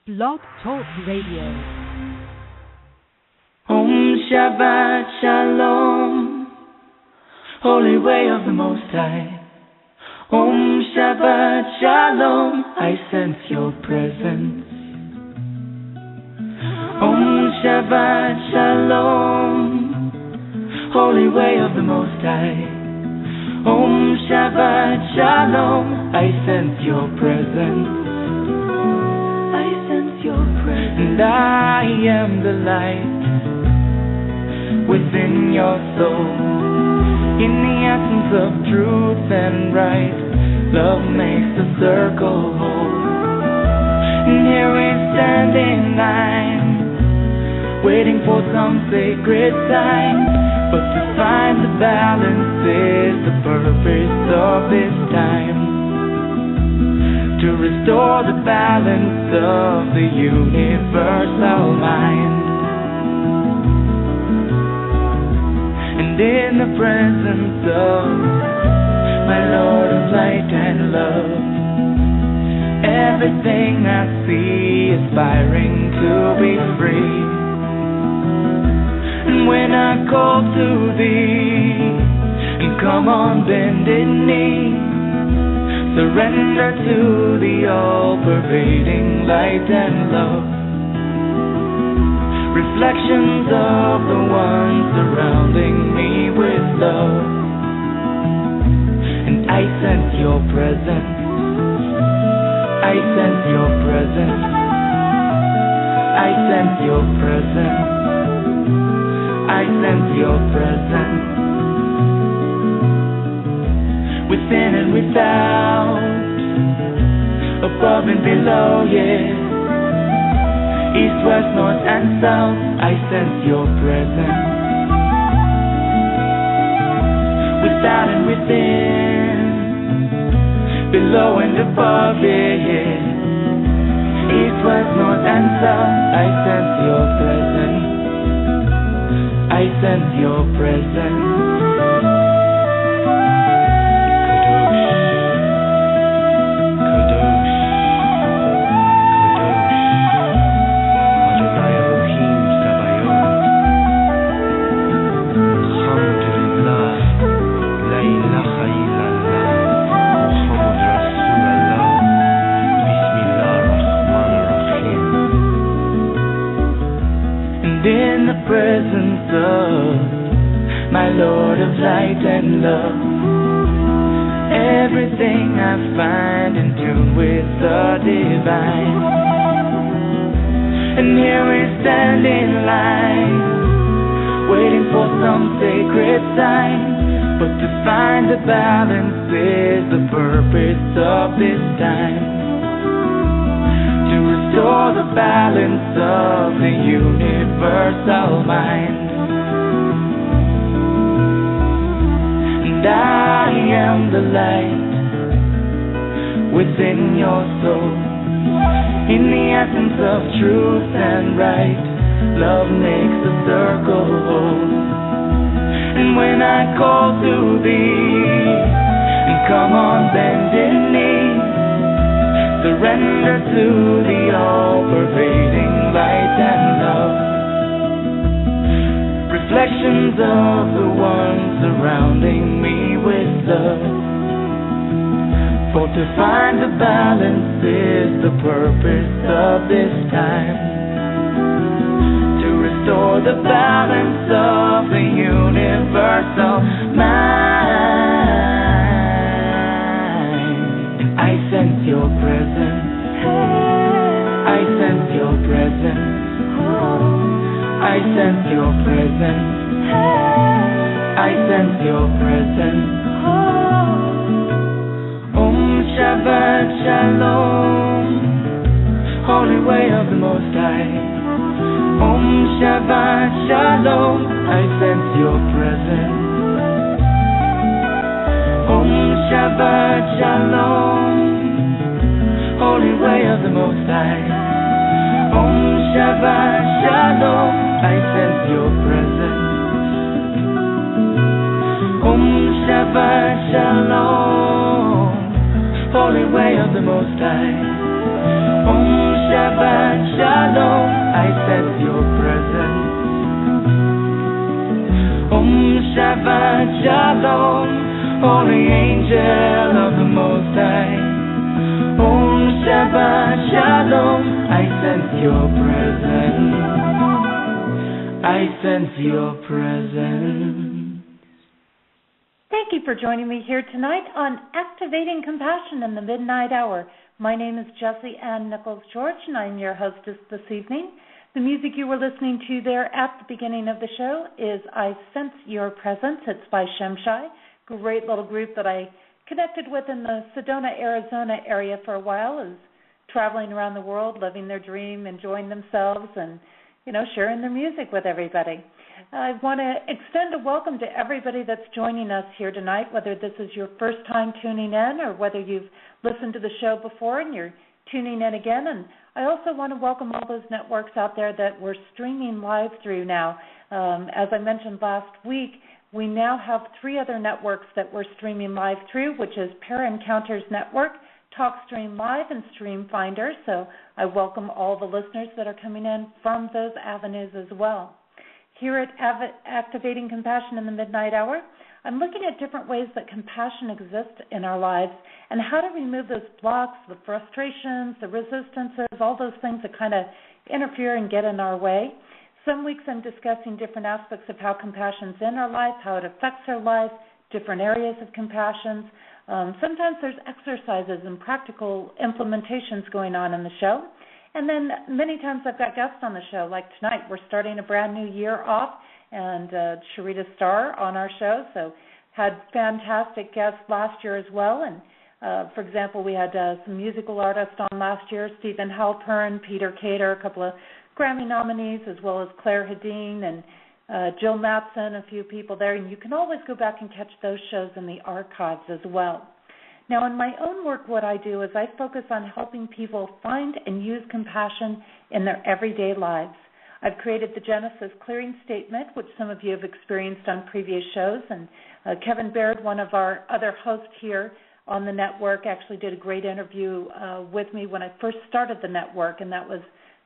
Blog Talk Radio. Om Shabbat Shalom, Holy Way of the Most High. Om Shabbat Shalom, I sense your presence. Om Shabbat Shalom, Holy Way of the Most High. Om Shabbat Shalom, I sense your presence. I sense your presence. And I am the light within your soul. In the essence of truth and right, love makes the circle whole. And here we stand in line, waiting for some sacred sign. But to find the balance is the purpose of this time. To restore the balance of the universal mind. And in the presence of my Lord of light and love, everything I see aspiring to be free. And when I call to thee, and come on bended knee, surrender to the all-pervading light and love. Reflections of the one surrounding me with love. And I sense your presence. I sense your presence. I sense your presence. I sense your presence. Within and without, above and below, yeah. East, west, north and south, I sense your presence. Without and within, below and above, yeah. East, west, north and south, I sense your presence. I sense your presence. Presence of my Lord of light and love, everything I find in tune with the divine. And here we stand in line, waiting for some sacred sign. But to find the balance is the purpose of this time. To restore the balance of the universal mind. And I am the light within your soul. In the essence of truth and right, love makes the circle whole. And when I call to thee, and come on bended knee, surrender to the all-pervading light and love. Reflections of the one surrounding me with love. For to find the balance is the purpose of this time. To restore the balance of the universal mind. And I sense your presence. I sense your presence. I sense your presence. I sense your presence. Om Shabbat Shalom, Holy Way of the Most High. Om Shabbat Shalom, I sense your presence. Om Shabbat Shalom, Holy Way of the Most High. Om Shabbat Shalom, I sense your presence. Om Shabbat Shalom, Holy Way of the Most High. Om Shabbat sense your presence. Om Shabbat Shalom, holy angel of the Most High. Om Shabbat Shalom, I sense your presence. I sense your presence. Thank you for joining me here tonight on Activating Compassion in the Midnight Hour. My name is Jessie Ann Nichols George, and I'm your hostess this evening. The music you were listening to there at the beginning of the show is I Sense Your Presence. It's by Shemshai, great little group that I connected with in the Sedona, Arizona area for a while, is traveling around the world, living their dream, enjoying themselves, and, sharing their music with everybody. I want to extend a welcome to everybody that's joining us here tonight, whether this is your first time tuning in or whether you've listened to the show before and you're tuning in again. And I also want to welcome all those networks out there that we're streaming live through now. As I mentioned last week, we now have 3 other networks that we're streaming live through, which is Para Encounters Network, TalkStream Live, and Stream Finder. So I welcome all the listeners that are coming in from those avenues as well. Here at Activating Compassion in the Midnight Hour, I'm looking at different ways that compassion exists in our lives and how to remove those blocks, the frustrations, the resistances, all those things that kind of interfere and get in our way. Some weeks I'm discussing different aspects of how compassion's in our life, how it affects our life, different areas of compassion. Sometimes there's exercises and practical implementations going on in the show. And then many times I've got guests on the show, like tonight. We're starting a brand new year off, and Sharita Starr on our show, so had fantastic guests last year as well. And, for example, we had some musical artists on last year, Stephen Halpern, Peter Cater, a couple of Grammy nominees, as well as Claire Hedin and Jill Matson, a few people there. And you can always go back and catch those shows in the archives as well. Now, in my own work, what I do is I focus on helping people find and use compassion in their everyday lives. I've created the Genesis Clearing Statement, which some of you have experienced on previous shows, and Kevin Baird, one of our other hosts here on the network, actually did a great interview with me when I first started the network, and that was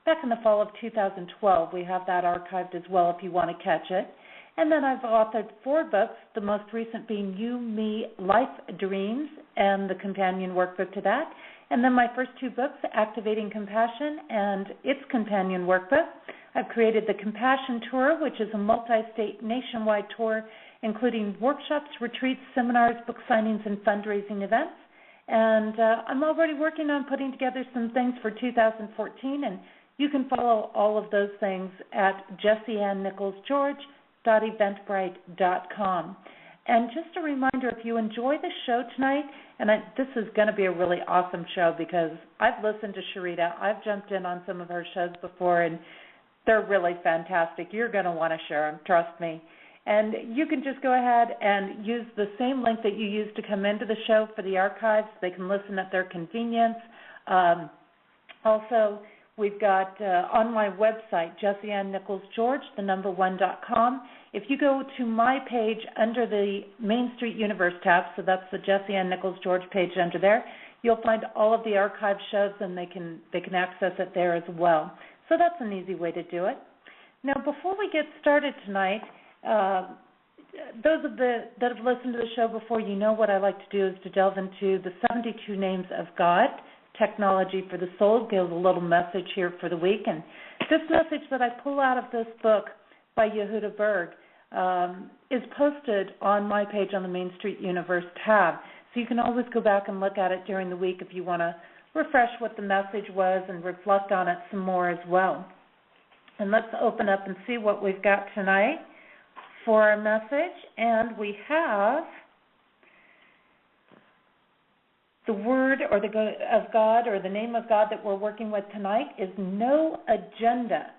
back in the fall of 2012. We have that archived as well if you want to catch it. And then I've authored 4 books, the most recent being You, Me, Life Dreams, and the companion workbook to that. And then my first 2 books, Activating Compassion and its companion workbook. I've created the Compassion Tour, which is a multi-state nationwide tour, including workshops, retreats, seminars, book signings, and fundraising events. And I'm already working on putting together some things for 2014, and you can follow all of those things at JessieAnnNicholsGeorge.eventbrite.com. And just a reminder, if you enjoy the show tonight, and this is going to be a really awesome show because I've listened to Sharita. I've jumped in on some of her shows before, and they're really fantastic. You're going to want to share them, trust me. And you can just go ahead and use the same link that you used to come into the show for the archives. They can listen at their convenience. Also, we've got on my website, JessieAnnNicholsGeorge1.com. If you go to my page under the Main Street Universe tab, so that's the Jessie Ann Nichols George page under there, you'll find all of the archive shows, and they can access it there as well. So that's an easy way to do it. Now, before we get started tonight, those that have listened to the show before, you know what I like to do is to delve into the 72 names of God, Technology for the Soul, give a little message here for the week. And this message that I pull out of this book by Yehuda Berg is posted on my page on the Main Street Universe tab. So you can always go back and look at it during the week if you want to refresh what the message was and reflect on it some more as well. And let's open up and see what we've got tonight for our message. And we have the word or the of God, or the name of God that we're working with tonight is No Agenda.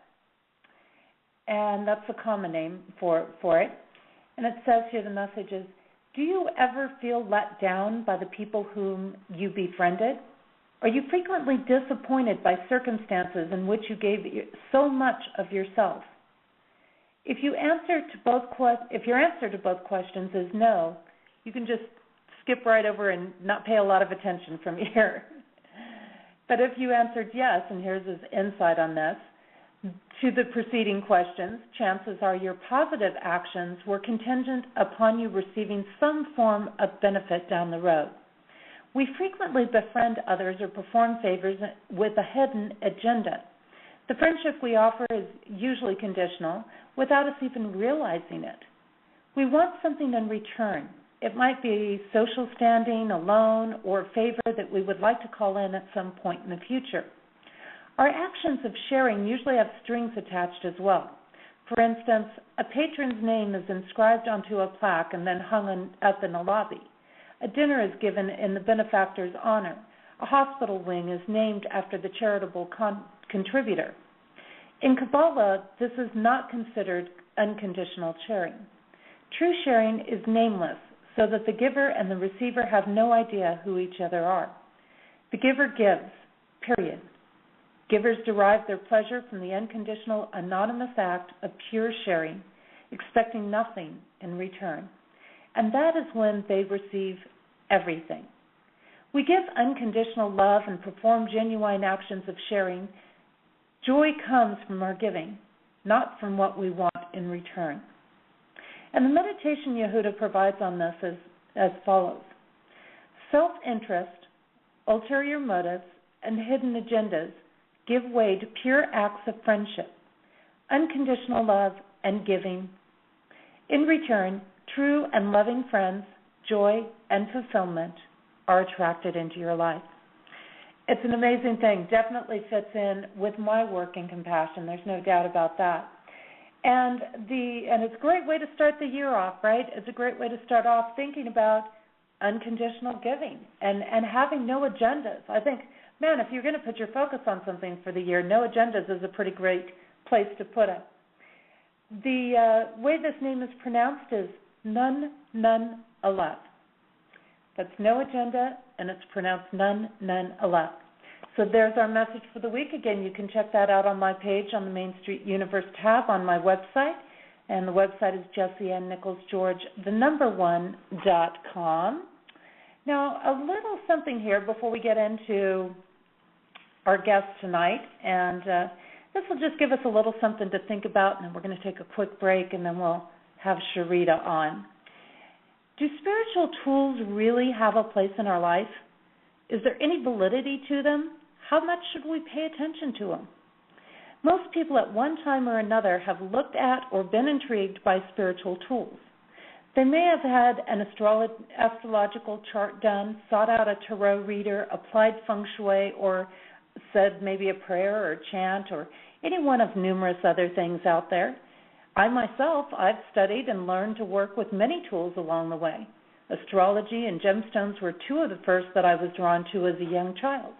And that's a common name for it. And it says here, the message is, do you ever feel let down by the people whom you befriended? Are you frequently disappointed by circumstances in which you gave so much of yourself? If your answer to both questions is no, you can just skip right over and not pay a lot of attention from here. But if you answered yes, and here's his insight on this, To the preceding questions, chances are your positive actions were contingent upon you receiving some form of benefit down the road. We frequently befriend others or perform favors with a hidden agenda. The friendship we offer is usually conditional without us even realizing it. We want something in return. It might be social standing, a loan, or a favor that we would like to call in at some point in the future. Our actions of sharing usually have strings attached as well. For instance, a patron's name is inscribed onto a plaque and then hung up in a lobby. A dinner is given in the benefactor's honor. A hospital wing is named after the charitable contributor. In Kabbalah, this is not considered unconditional sharing. True sharing is nameless, so that the giver and the receiver have no idea who each other are. The giver gives, period. Givers derive their pleasure from the unconditional, anonymous act of pure sharing, expecting nothing in return. And that is when they receive everything. We give unconditional love and perform genuine actions of sharing. Joy comes from our giving, not from what we want in return. And the meditation Yehuda provides on this is as follows. Self-interest, ulterior motives, and hidden agendas give way to pure acts of friendship, unconditional love, and giving. In return, true and loving friends, joy, and fulfillment are attracted into your life. It's an amazing thing. Definitely fits in with my work in compassion. There's no doubt about that. And it's a great way to start the year off, right? It's a great way to start off thinking about unconditional giving and having no agendas. I think, man, if you're going to put your focus on something for the year, no agendas is a pretty great place to put it. The way this name is pronounced is Nun Aleph. That's no agenda, and it's pronounced Nun Aleph. So there's our message for the week. Again, you can check that out on my page on the Main Street Universe tab on my website. And the website is JessieAnnNicholsGeorge1.com. Now, a little something here before we get into our guest tonight. And this will just give us a little something to think about, and then we're going to take a quick break, and then we'll have Sharita on. Do spiritual tools really have a place in our life? Is there any validity to them? How much should we pay attention to them? Most people at one time or another have looked at or been intrigued by spiritual tools. They may have had an astrological chart done, sought out a tarot reader, applied feng shui, or said maybe a prayer or a chant or any one of numerous other things out there. I myself, I've studied and learned to work with many tools along the way. Astrology and gemstones were two of the first that I was drawn to as a young child.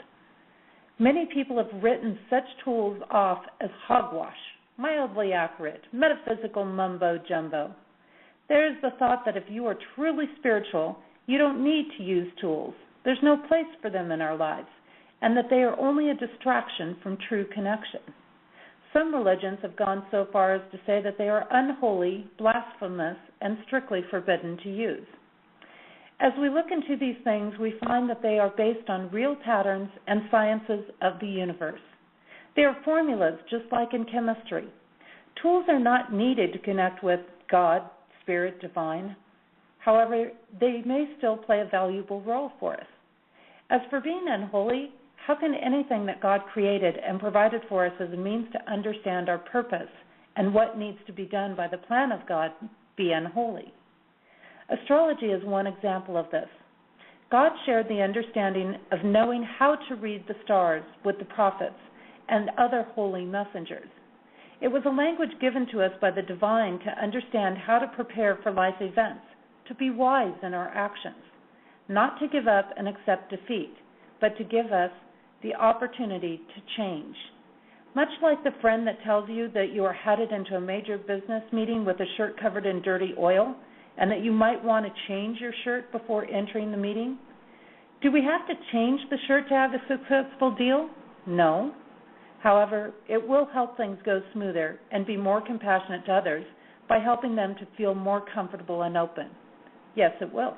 Many people have written such tools off as hogwash, mildly accurate, metaphysical mumbo-jumbo. There is the thought that if you are truly spiritual, you don't need to use tools. There's no place for them in our lives, and that they are only a distraction from true connection. Some religions have gone so far as to say that they are unholy, blasphemous, and strictly forbidden to use. As we look into these things, we find that they are based on real patterns and sciences of the universe. They are formulas, just like in chemistry. Tools are not needed to connect with God, Spirit, Divine. However, they may still play a valuable role for us. As for being unholy, how can anything that God created and provided for us as a means to understand our purpose and what needs to be done by the plan of God be unholy? Astrology is one example of this. God shared the understanding of knowing how to read the stars with the prophets and other holy messengers. It was a language given to us by the divine to understand how to prepare for life events, to be wise in our actions, not to give up and accept defeat, but to give us the opportunity to change. Much like the friend that tells you that you are headed into a major business meeting with a shirt covered in dirty oil and that you might want to change your shirt before entering the meeting. Do we have to change the shirt to have a successful deal? No. However, it will help things go smoother and be more compassionate to others by helping them to feel more comfortable and open. Yes, it will.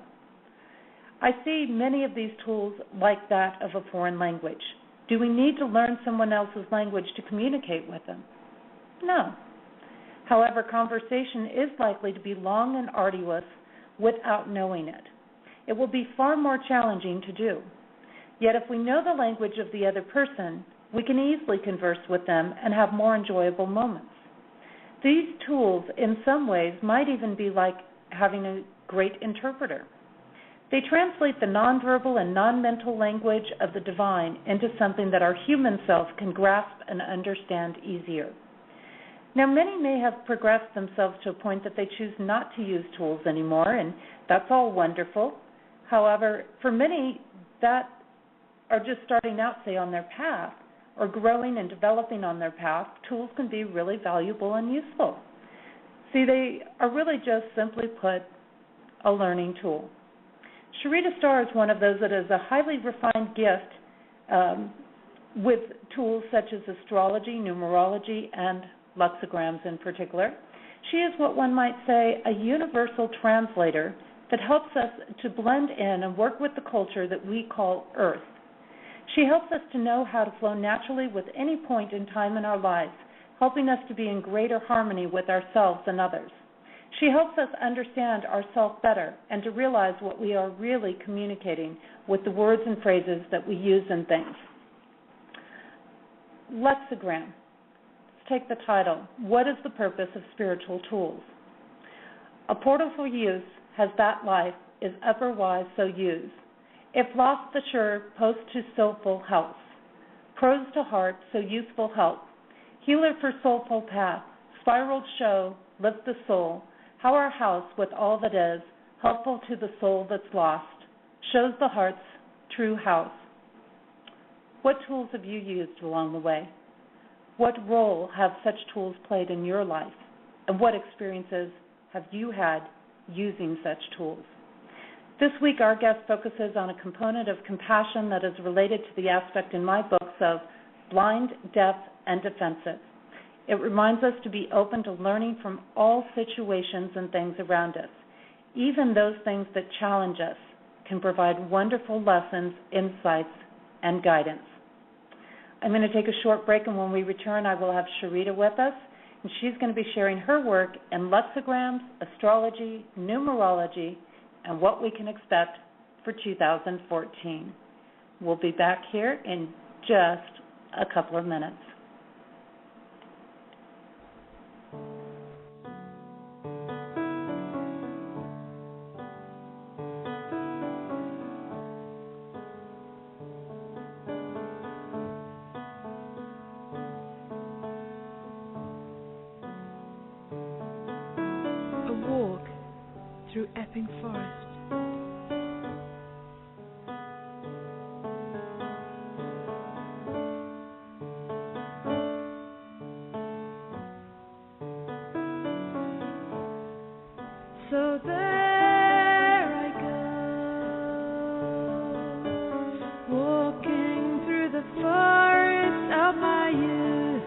I see many of these tools like that of a foreign language. Do we need to learn someone else's language to communicate with them? No. However, conversation is likely to be long and arduous without knowing it. It will be far more challenging to do. Yet if we know the language of the other person, we can easily converse with them and have more enjoyable moments. These tools, in some ways, might even be like having a great interpreter. They translate the nonverbal and non-mental language of the divine into something that our human self can grasp and understand easier. Now, many may have progressed themselves to a point that they choose not to use tools anymore, and that's all wonderful. However, for many that are just starting out, say, on their path, or growing and developing on their path, tools can be really valuable and useful. See, they are really just simply put a learning tool. Sharita Starr is one of those that has a highly refined gift with tools such as astrology, numerology, and lexicograms in particular. She is what one might say a universal translator that helps us to blend in and work with the culture that we call Earth. She helps us to know how to flow naturally with any point in time in our lives, helping us to be in greater harmony with ourselves and others. She helps us understand ourselves better and to realize what we are really communicating with the words and phrases that we use in things. Lexigram. Let's take the title. What is the purpose of spiritual tools? A portal for use has that life is upper wise so use. If lost the sure, post to soulful health. Pros to heart, so useful help. Healer for soulful path. Spiraled show, lift the soul. How our house with all that is, helpful to the soul that's lost. Shows the heart's true house. What tools have you used along the way? What role have such tools played in your life? And what experiences have you had using such tools? This week, our guest focuses on a component of compassion that is related to the aspect in my books of blind, deaf, and defensive. It reminds us to be open to learning from all situations and things around us. Even those things that challenge us can provide wonderful lessons, insights, and guidance. I'm going to take a short break, and when we return, I will have Sharita with us, and she's going to be sharing her work in lexicograms, astrology, numerology, and what we can expect for 2014. We'll be back here in just a couple of minutes. A walk through Epping Forest. So there I go, walking through the forest of my youth.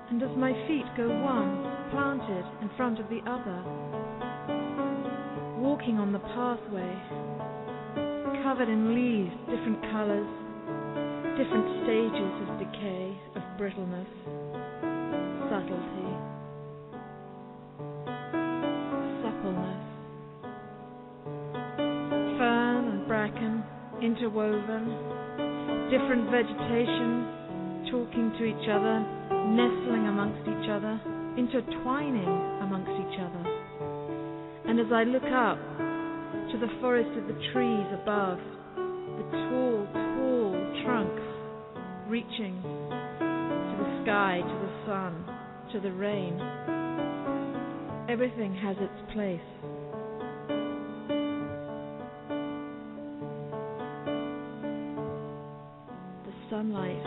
And as my feet go one, planted in front of the other, walking on the pathway, covered in leaves, different colors, different stages of decay, of brittleness, subtlety, suppleness, fern and bracken interwoven, different vegetation talking to each other, nestling amongst each other, intertwining amongst each other. And as I look up to the forest of the trees above, the tall, tall trunks reaching to the sky, to the sun, to the rain, everything has its place. The sunlight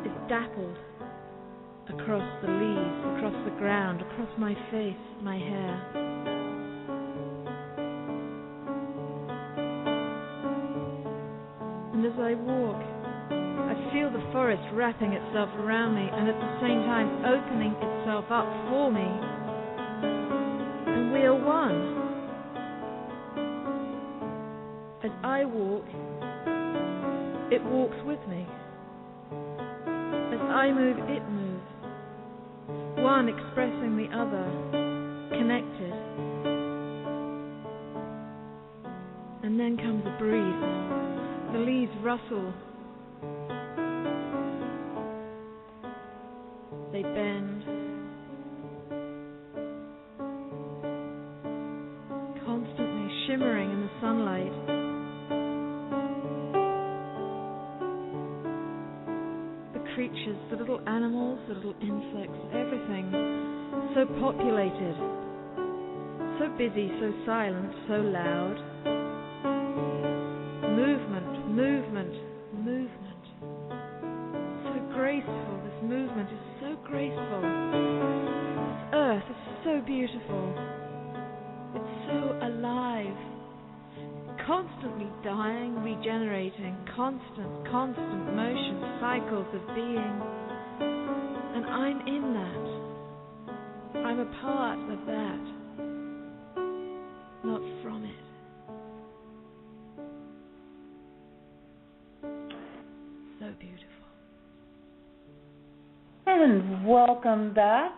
is dappled across the leaves, across the ground, across my face, my hair. And as I walk I feel the forest wrapping itself around me and at the same time opening itself up for me. And we are one. As I walk, it walks with me. As I move, it moves. One expressing the other, connected. And then comes a breeze. The leaves rustle. They bend. Constantly shimmering in the sunlight. The creatures, the little animals, the little insects, everything so populated, so busy, so silent, so loud. Movement, movement, movement. So graceful, this movement is so graceful. This earth is so beautiful. It's so alive. Constantly dying, regenerating, constant motion, cycles of being. And I'm in that. I'm a part of that, not from it. So beautiful. And welcome back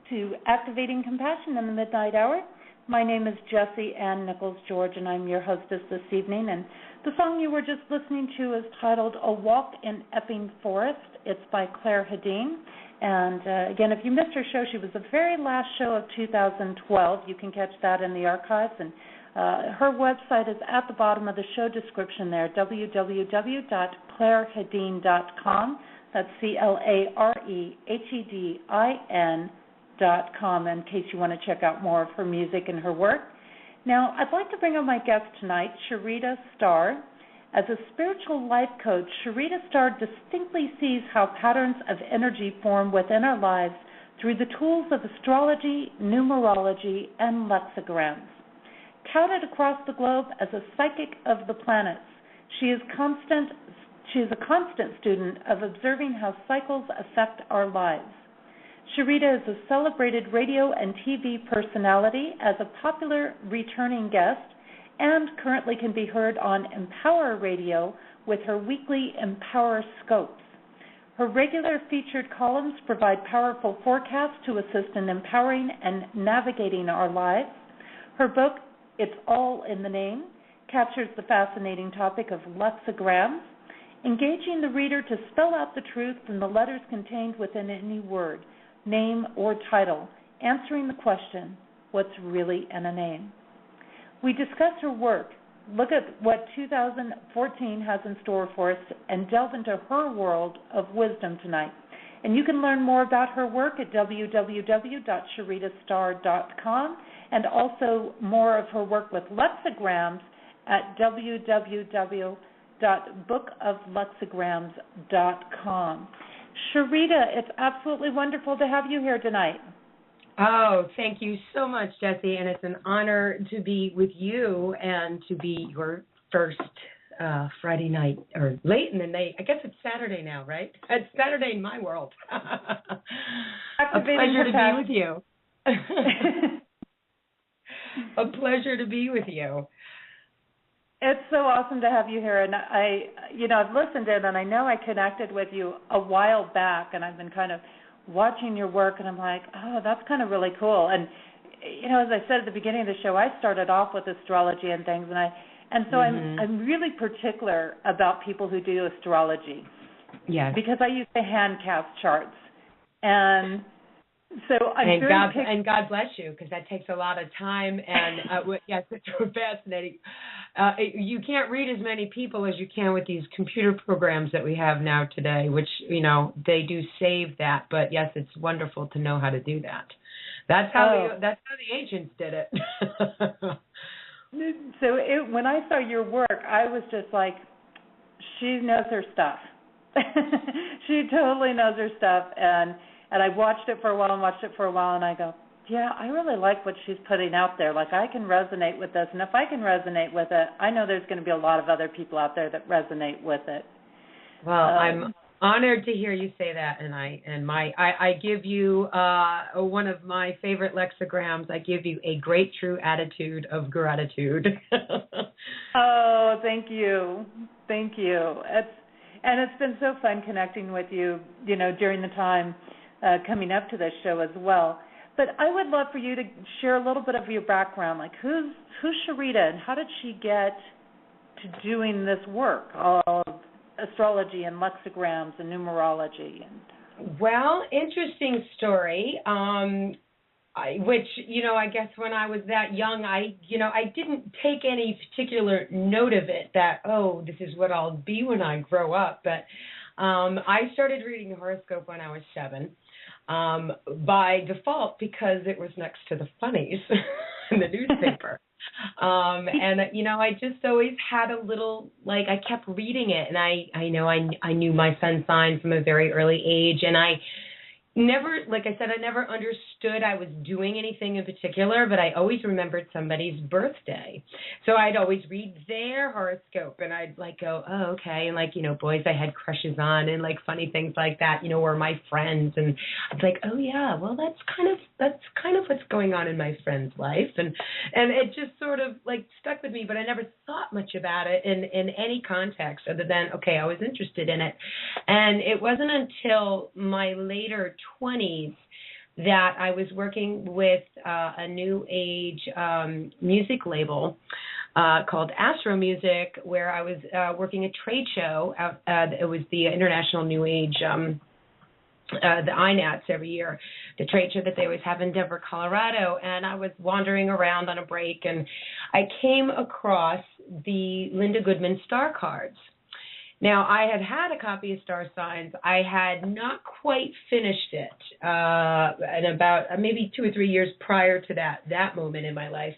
to Activating Compassion in the Midnight Hour. My name is Jessie Ann Nichols George, and I'm your hostess this evening. And the song you were just listening to is titled A Walk in Epping Forest. It's by Claire Hedin. And again, if you missed her show, she was the very last show of 2012. You can catch that in the archives. And her website is at the bottom of the show description there, www.clairehedin.com. That's CLAREHEDIN.com, in case you want to check out more of her music and her work. Now, I'd like to bring on my guest tonight, Sharita Starr. As a spiritual life coach, Sharita Starr distinctly sees how patterns of energy form within our lives through the tools of astrology, numerology, and lexicograms. Touted across the globe as a psychic of the planets, she is a constant student of observing how cycles affect our lives. Sharita is a celebrated radio and TV personality as a popular returning guest and currently can be heard on Empower Radio with her weekly Empower Scopes. Her regular featured columns provide powerful forecasts to assist in empowering and navigating our lives. Her book, It's All in the Name, captures the fascinating topic of lexicograms, engaging the reader to spell out the truth from the letters contained within any word, name, or title, answering the question, what's really in a name? We discuss her work, look at what 2014 has in store for us, and delve into her world of wisdom tonight. And you can learn more about her work at www.sharitastar.com, and also more of her work with lexicograms at www.bookoflexicograms.com. Sharita, it's absolutely wonderful to have you here tonight. Oh, thank you so much, Jessie, and it's an honor to be with you and to be your first Friday night, or late in the night. I guess it's Saturday now, right? It's Saturday in my world. A pleasure to be with you. A pleasure to be with you. It's so awesome to have you here, and I've listened in, and I know I connected with you a while back, and I've been kind of watching your work, and I'm like, oh, that's kind of really cool. And as I said at the beginning of the show, I started off with astrology and things, and so I'm really particular about people who do astrology, because I used to hand cast charts, and so and God bless you, because that takes a lot of time, and yes, it's fascinating. You can't read as many people as you can with these computer programs that we have now today, which they do save that. But yes, it's wonderful to know how to do that. That's how the ancients did it. So when I saw your work, I was just like, she knows her stuff. She totally knows her stuff, and I watched it for a while, and I go, yeah, I really like what she's putting out there. Like, I can resonate with this, and if I can resonate with it, I know there's going to be a lot of other people out there that resonate with it. Well, I'm honored to hear you say that, and I give you one of my favorite lexicograms. I give you a great true attitude of gratitude. Oh, thank you. It's been so fun connecting with you, during the time coming up to this show as well. But I would love for you to share a little bit of your background, like who's Sharita and how did she get to doing this work of astrology and lexicograms and numerology? Well, interesting story. Which, I guess when I was that young, I didn't take any particular note of it that, this is what I'll be when I grow up. But I started reading the horoscope when I was 7 by default because it was next to the funnies in the newspaper. I just always had a little, I kept reading it, and I knew my sun sign from a very early age, and I never, like I said, I never understood I was doing anything in particular, but I always remembered somebody's birthday. So I'd always read their horoscope, and I'd go, oh, okay. And boys I had crushes on and funny things like that, were my friends. And I'd be like, oh yeah, well, that's kind of what's going on in my friend's life. And it just sort of stuck with me, but I never thought much about it in any context other than, okay, I was interested in it. And it wasn't until my later 20s that I was working with a new age music label called Astro Music, where I was working a trade show. It was the International New Age, the INATS every year, the trade show that they always have in Denver, Colorado. And I was wandering around on a break, and I came across the Linda Goodman star cards. Now, I had a copy of Star Signs. I had not quite finished it, and about maybe 2 or 3 years prior to that moment in my life,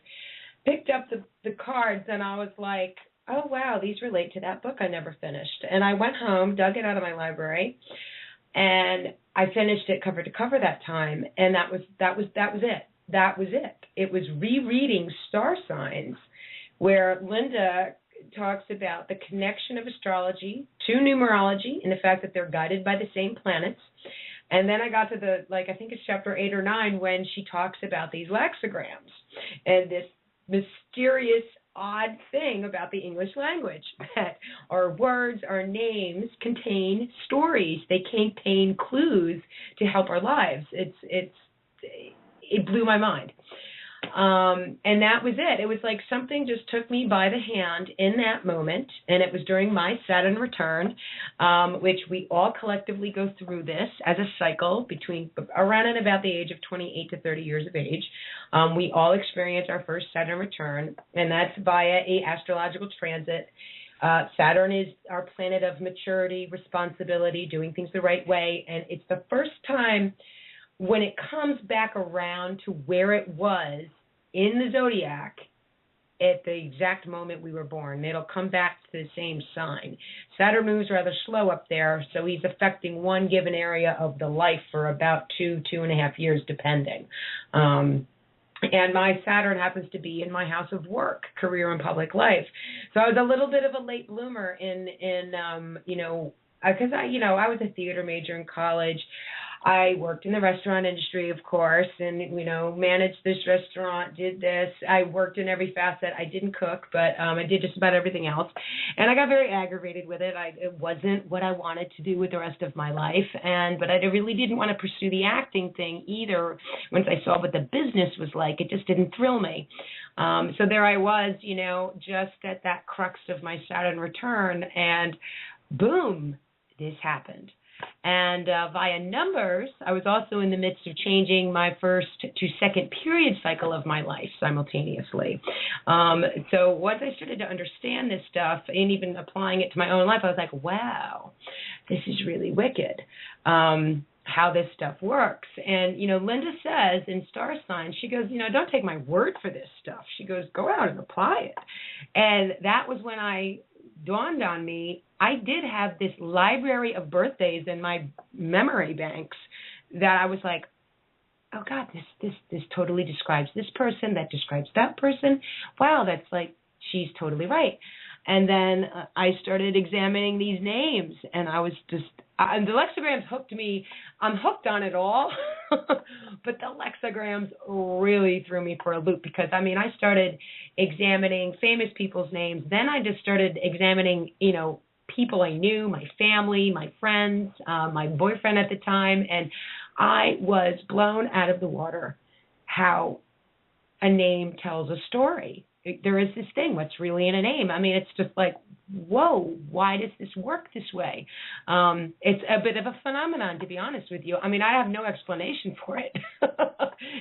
picked up the cards, and I was like, oh, wow, these relate to that book I never finished. And I went home, dug it out of my library, and I finished it cover to cover that time, and that was it. That was it. It was rereading Star Signs, where Linda talks about the connection of astrology to numerology and the fact that they're guided by the same planets. And then I got to I think it's chapter 8 or 9 when she talks about these lexicograms and this mysterious, odd thing about the English language, that our words, our names contain stories. They contain clues to help our lives. It blew my mind. And that was it. It was like something just took me by the hand in that moment, and it was during my Saturn return, which we all collectively go through this as a cycle between around and about the age of 28 to 30 years of age. We all experience our first Saturn return, and that's via a astrological transit. Saturn is our planet of maturity, responsibility, doing things the right way, and it's the first time when it comes back around to where it was in the zodiac at the exact moment we were born. It'll come back to the same sign. Saturn moves rather slow up there, so he's affecting one given area of the life for about 2.5 years, depending. And my Saturn happens to be in my house of work, career and public life. So I was a little bit of a late bloomer because I was a theater major in college. I worked in the restaurant industry, of course, and, managed this restaurant, did this. I worked in every facet. I didn't cook, but I did just about everything else. And I got very aggravated with it. It wasn't what I wanted to do with the rest of my life. But I really didn't want to pursue the acting thing either. Once I saw what the business was like, it just didn't thrill me. So there I was, just at that crux of my Saturn return, and boom, this happened. And via numbers, I was also in the midst of changing my first to second period cycle of my life simultaneously. So once I started to understand this stuff and even applying it to my own life, I was like, wow, this is really wicked, how this stuff works. And, Linda says in Star Signs, she goes, don't take my word for this stuff. She goes, go out and apply it. And that was when dawned on me, I did have this library of birthdays in my memory banks that I was like, oh God, this totally describes this person, that describes that person. Wow, that's she's totally right. And then I started examining these names, and I was just, and the lexicograms hooked me. I'm hooked on it all, but the lexicograms really threw me for a loop because, I mean, I started examining famous people's names. Then I just started examining, people I knew, my family, my friends, my boyfriend at the time, and I was blown out of the water how a name tells a story. There is this thing, what's really in a name? I mean, it's just like, whoa, why does this work this way? It's a bit of a phenomenon, to be honest with you. I mean, I have no explanation for it.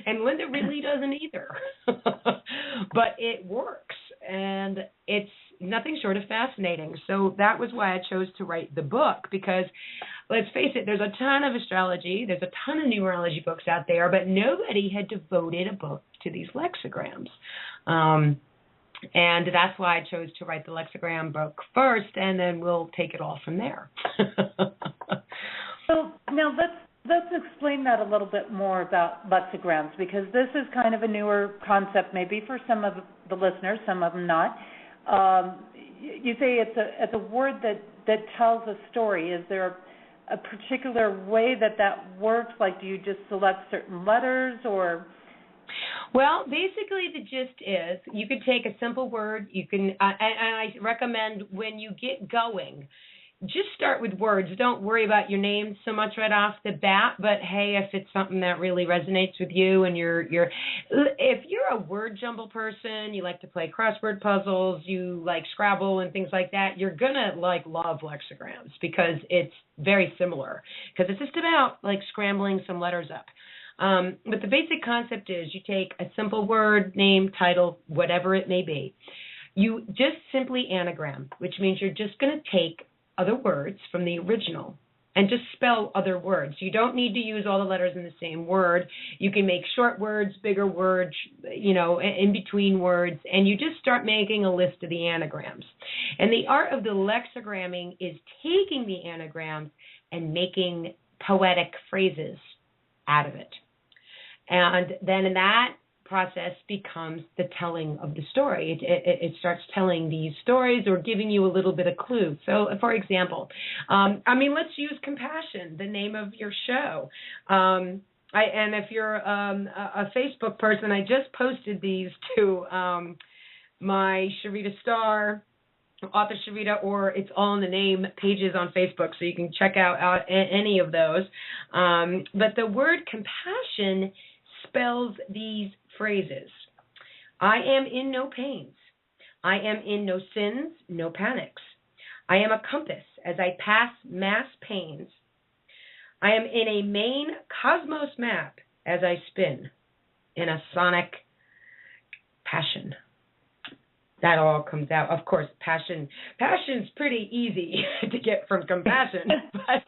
And Linda really doesn't either. But it works, and it's nothing short of fascinating. So that was why I chose to write the book, because let's face it, there's a ton of astrology, there's a ton of numerology books out there, but nobody had devoted a book to these lexicograms. And that's why I chose to write the lexigram book first, and then we'll take it all from there. So now let's explain that a little bit more about lexicograms, because this is kind of a newer concept maybe for some of the listeners, some of them not. You say it's a word that tells a story. Is there a particular way that works? Like, do you just select certain letters, or? Well, basically the gist is you could take a simple word. You can, and I recommend when you get going, just start with words. Don't worry about your name so much right off the bat. But hey, if it's something that really resonates with you, and if you're a word jumble person, you like to play crossword puzzles, you like Scrabble and things like that, you're gonna love lexicograms because it's very similar. Because it's just about scrambling some letters up. But the basic concept is you take a simple word, name, title, whatever it may be. You just simply anagram, which means you're just going to take other words from the original and just spell other words. You don't need to use all the letters in the same word. You can make short words, bigger words, in between words, and you just start making a list of the anagrams. And the art of the lexigramming is taking the anagrams and making poetic phrases out of it. And then in that process becomes the telling of the story. It starts telling these stories or giving you a little bit of clue. So, for example, let's use compassion, the name of your show. And if you're a Facebook person, I just posted these to my Sharita Star, Author Sharita, or It's All in the Name pages on Facebook, so you can check out any of those. But the word compassion spells these phrases. I am in no pains. I am in no sins, no panics. I am a compass as I pass mass pains. I am in a main cosmos map as I spin in a sonic passion. That all comes out. Of course, passion's pretty easy to get from compassion, but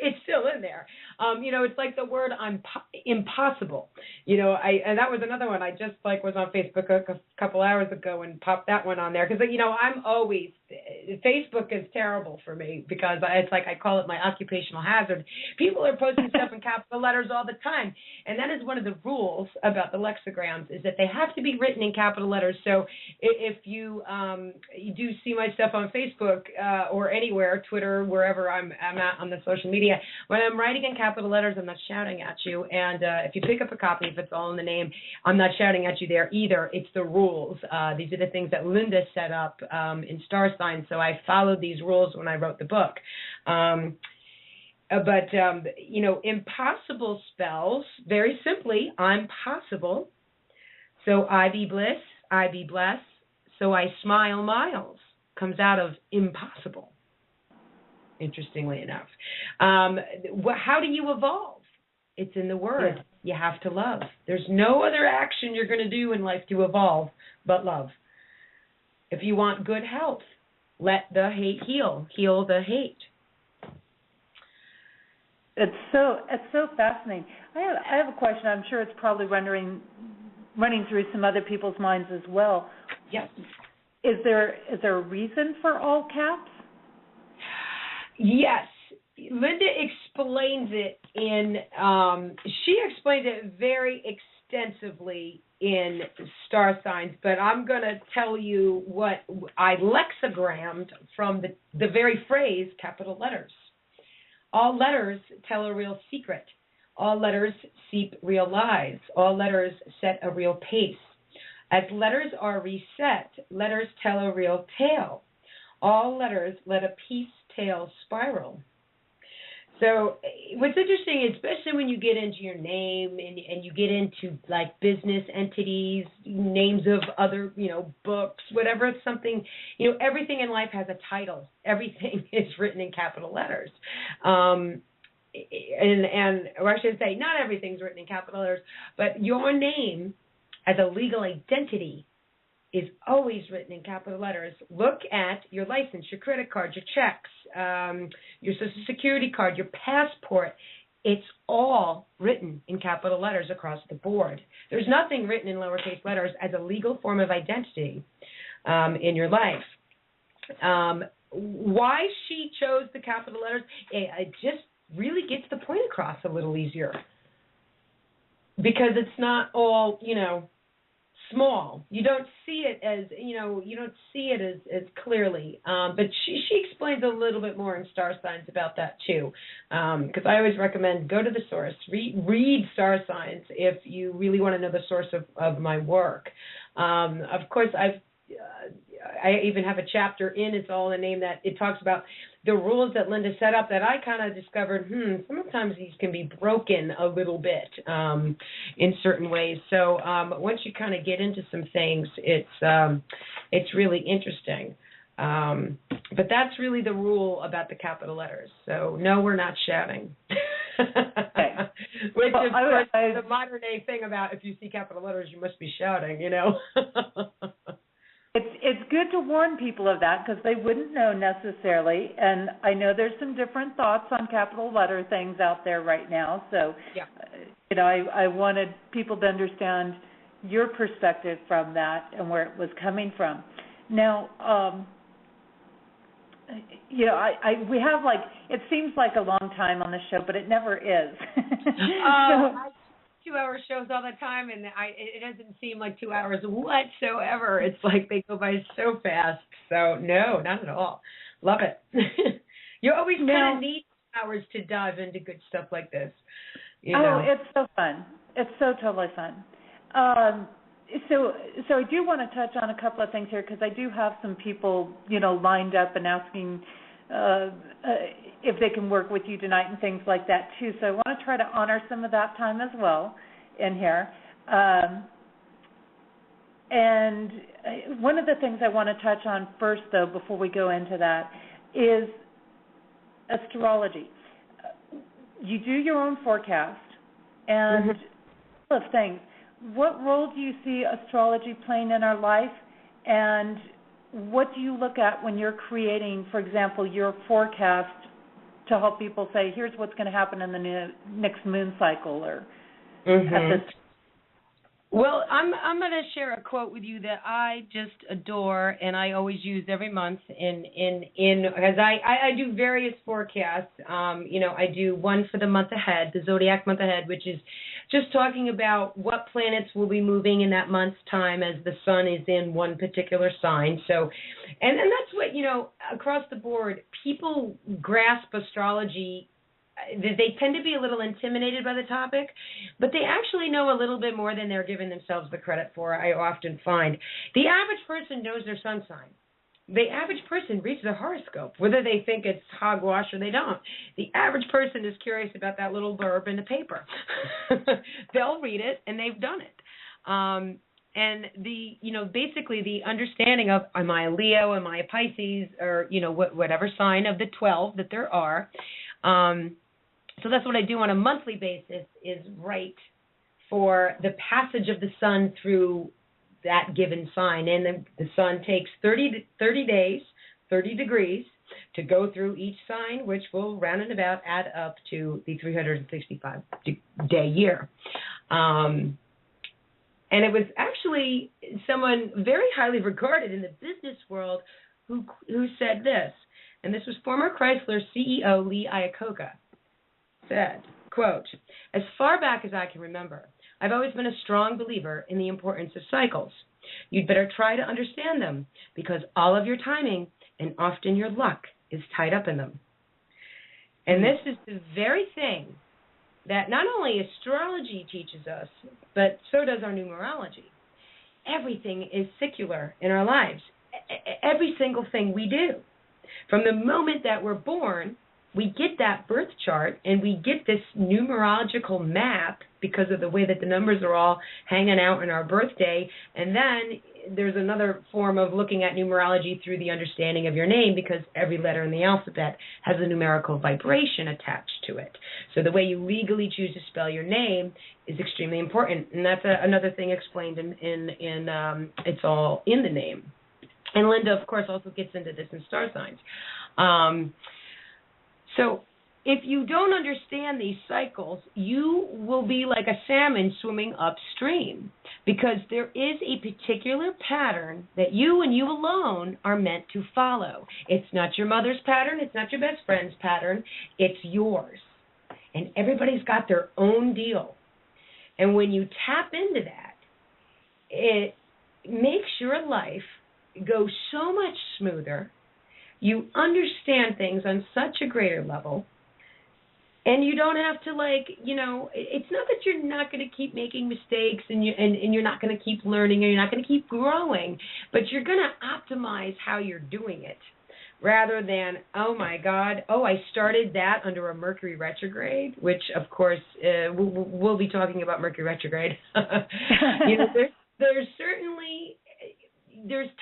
it's still in there. It's like the word impossible. And that was another one. I just was on Facebook a couple hours ago and popped that one on there because I'm always, Facebook is terrible for me because it's like I call it my occupational hazard. People are posting stuff in capital letters all the time, and that is one of the rules about the lexicograms is that they have to be written in capital letters. So if you do see my stuff on Facebook or anywhere, Twitter, wherever I'm at on the social media, when I'm writing in capital letters, I'm not shouting at you. And if you pick up a copy, if it's all in the name, I'm not shouting at you there either. It's the rules. These are the things that Linda set up in star signs. So I followed these rules when I wrote the book. But impossible spells, very simply, I'm possible. So I be bliss, I be blessed. So I smile miles comes out of impossible, interestingly enough. How do you evolve? It's in the word. Yeah. You have to love. There's no other action you're going to do in life to evolve but love. If you want good health, let the hate heal. Heal the hate. It's so fascinating. I have a question. I'm sure it's probably running through some other people's minds as well. Yes. Is there a reason for all caps? Yes. Linda explains it she explains it very extensively in star signs, but I'm going to tell you what I lexicogrammed from the very phrase capital letters. All letters tell a real secret. All letters seep real lies. All letters set a real pace. As letters are reset, letters tell a real tale. All letters let a peace tale spiral. So what's interesting, especially when you get into your name and you get into like business entities, names of other, books, whatever, it's something, everything in life has a title. Everything is written in capital letters. Or I should say, not everything's written in capital letters, but your name as a legal identity is always written in capital letters. Look at your license, your credit card, your checks, your Social Security card, your passport. It's all written in capital letters across the board. There's nothing written in lowercase letters as a legal form of identity in your life. Why she chose the capital letters, it just really gets the point across a little easier. Because it's not all, small. You don't see it as, you don't see it as clearly. But she explains a little bit more in star signs about that too. Because I always recommend go to the source, read star signs if you really want to know the source of my work. Of course, I even have a chapter in It's All in the Name that it talks about the rules that Linda set up that I kind of discovered, sometimes these can be broken a little bit in certain ways. So once you kind of get into some things, it's really interesting. But that's really the rule about the capital letters. So no, we're not shouting. Okay. Which of course is the modern day thing about if you see capital letters, you must be shouting, It's good to warn people of that because they wouldn't know necessarily. And I know there's some different thoughts on capital letter things out there right now. So, I wanted people to understand your perspective from that and where it was coming from. Now, we have it seems like a long time on the show, but it never is. I 2-hour shows all the time, and it doesn't seem like 2 hours whatsoever. It's like they go by so fast. So no, not at all. Love it. You always kind of need hours to dive into good stuff like this. Oh, it's so fun. It's so totally fun. So I do want to touch on a couple of things here because I do have some people, lined up and asking if they can work with you tonight and things like that too. So I want to try to honor some of that time as well in here. And one of the things I want to touch on first, though, before we go into that, is astrology. You do your own forecast, and a couple of things. What role do you see astrology playing in our life, and what do you look at when you're creating, for example, your forecast to help people say, here's what's going to happen in the next moon cycle or at this? Well, I'm going to share a quote with you that I just adore and I always use every month as I do various forecasts. I do one for the month ahead, the zodiac month ahead, which is just talking about what planets will be moving in that month's time as the sun is in one particular sign. So, and that's what, across the board, people grasp astrology. They tend to be a little intimidated by the topic, but they actually know a little bit more than they're giving themselves the credit for, I often find. The average person knows their sun sign. The average person reads their horoscope, whether they think it's hogwash or they don't. The average person is curious about that little blurb in the paper. They'll read it, and they've done it. And basically the understanding of, am I a Leo, am I a Pisces, or, whatever sign of the 12 that there are. So that's what I do on a monthly basis, is write for the passage of the sun through that given sign. And the sun takes 30 days, 30 degrees to go through each sign, which will round and about add up to the 365-day year. And it was actually someone very highly regarded in the business world who said this, and this was former Chrysler CEO Lee Iacocca. Said, quote, as far back as I can remember, I've always been a strong believer in the importance of cycles. You'd better try to understand them because all of your timing and often your luck is tied up in them. And this is the very thing that not only astrology teaches us, but so does our numerology. Everything is secular in our lives. Every single thing we do. From the moment that we're born, we get that birth chart and we get this numerological map because of the way that the numbers are all hanging out in our birthday. And then there's another form of looking at numerology through the understanding of your name because every letter in the alphabet has a numerical vibration attached to it. So the way you legally choose to spell your name is extremely important. And that's another thing explained in It's All in the Name. And Linda, of course, also gets into this in star signs. So if you don't understand these cycles, you will be like a salmon swimming upstream because there is a particular pattern that you and you alone are meant to follow. It's not your mother's pattern. It's not your best friend's pattern. It's yours. And everybody's got their own deal. And when you tap into that, it makes your life go so much smoother. You understand things on such a greater level. And you don't have to it's not that you're not going to keep making mistakes and you're not going to keep learning and you're not going to keep growing, but you're going to optimize how you're doing it rather than, oh my God, I started that under a Mercury retrograde, which of course we'll be talking about Mercury retrograde. There's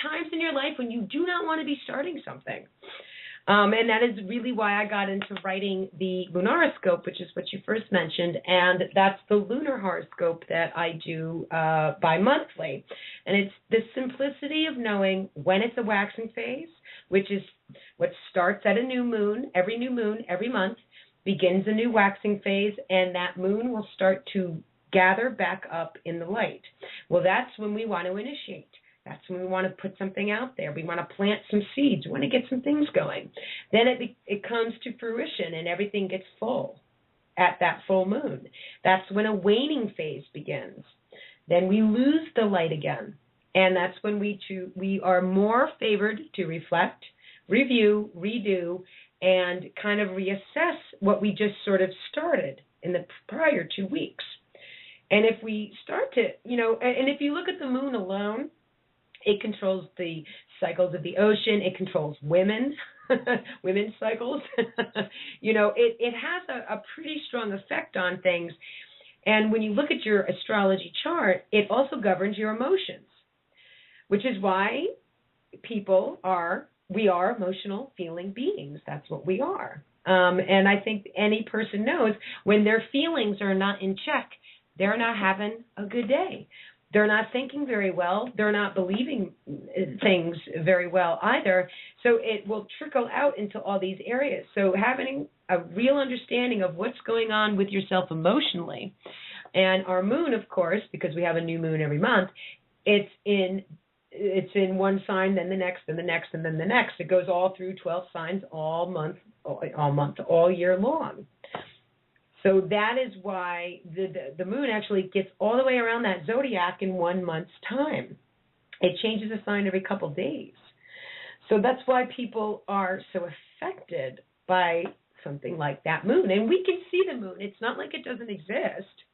times in your life when you do not want to be starting something. And that is really why I got into writing the lunaroscope, which is what you first mentioned, and that's the lunar horoscope that I do bi-monthly. And it's the simplicity of knowing when it's a waxing phase, which is what starts at a new moon every month, begins a new waxing phase, and that moon will start to gather back up in the light. Well, that's when we want to initiate. That's when we want to put something out there. We want to plant some seeds. We want to get some things going. Then it comes to fruition and everything gets full at that full moon. That's when a waning phase begins. Then we lose the light again. And that's when we are more favored to reflect, review, redo, and kind of reassess what we just sort of started in the prior 2 weeks. And if we start to, and if you look at the moon alone, it controls the cycles of the ocean. It controls women's cycles. It has a pretty strong effect on things. And when you look at your astrology chart, it also governs your emotions, which is why we are emotional feeling beings. That's what we are. And I think any person knows when their feelings are not in check, they're not having a good day. They're not thinking very well. They're not believing things very well either. So it will trickle out into all these areas. So having a real understanding of what's going on with yourself emotionally. And our moon, of course, because we have a new moon every month, it's in one sign, then the next, then the next, and then the next. It goes all through 12 signs all year long. So that is why the moon actually gets all the way around that zodiac in 1 month's time. It changes a sign every couple days. So that's why people are so affected by something like that moon. And we can see the moon. It's not like it doesn't exist.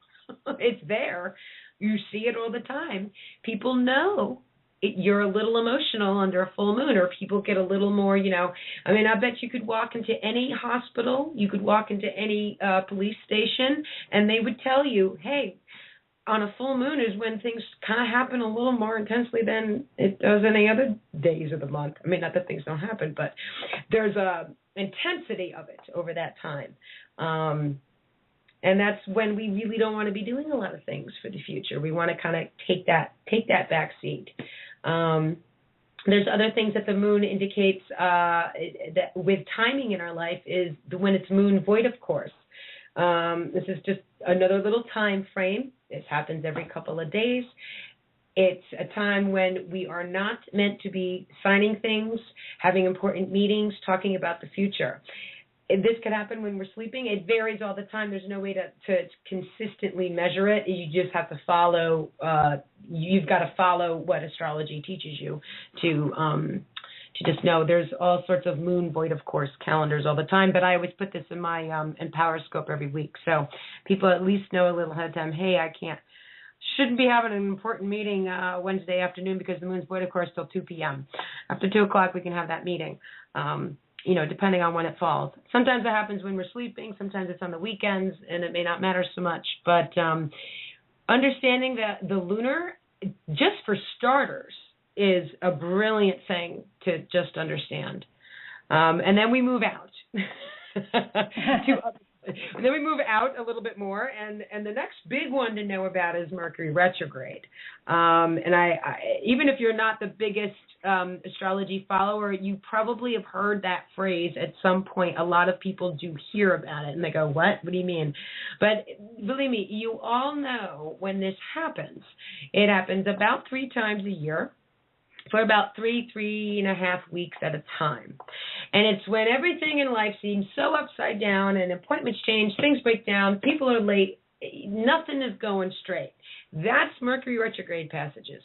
It's there. You see it all the time. People know you're a little emotional under a full moon, or people get a little more, I bet you could walk into any hospital, you could walk into any police station, and they would tell you, hey, on a full moon is when things kind of happen a little more intensely than it does any other days of the month. Not that things don't happen, but there's a intensity of it over that time. And that's when we really don't want to be doing a lot of things for the future. We want to kind of take that back seat. There's other things that the moon indicates that with timing in our life is when it's moon void, of course. This is just another little time frame. This happens every couple of days. It's a time when we are not meant to be signing things, having important meetings, talking about the future. this could happen when we're sleeping. It varies all the time. There's no way to consistently measure it. You just have to follow. You've got to follow what astrology teaches you to just know. There's all sorts of moon void, of course, calendars all the time. But I always put this in my Empowerscope every week, so people at least know a little ahead of time. Hey, shouldn't be having an important meeting Wednesday afternoon because the moon's void, of course, till 2 p.m. After 2 o'clock, we can have that meeting. Depending on when it falls. Sometimes it happens when we're sleeping. Sometimes it's on the weekends, and it may not matter so much. But understanding that the lunar, just for starters, is a brilliant thing to just understand. And then we move out. And then we move out a little bit more, and the next big one to know about is Mercury retrograde. And I even if you're not the biggest astrology follower, you probably have heard that phrase at some point. A lot of people do hear about it, and they go, "What? What do you mean?" But believe me, you all know when this happens. It happens about 3 times a year, for about 3.5 weeks at a time. And it's when everything in life seems so upside down and appointments change, things break down, people are late, nothing is going straight. That's Mercury retrograde passages.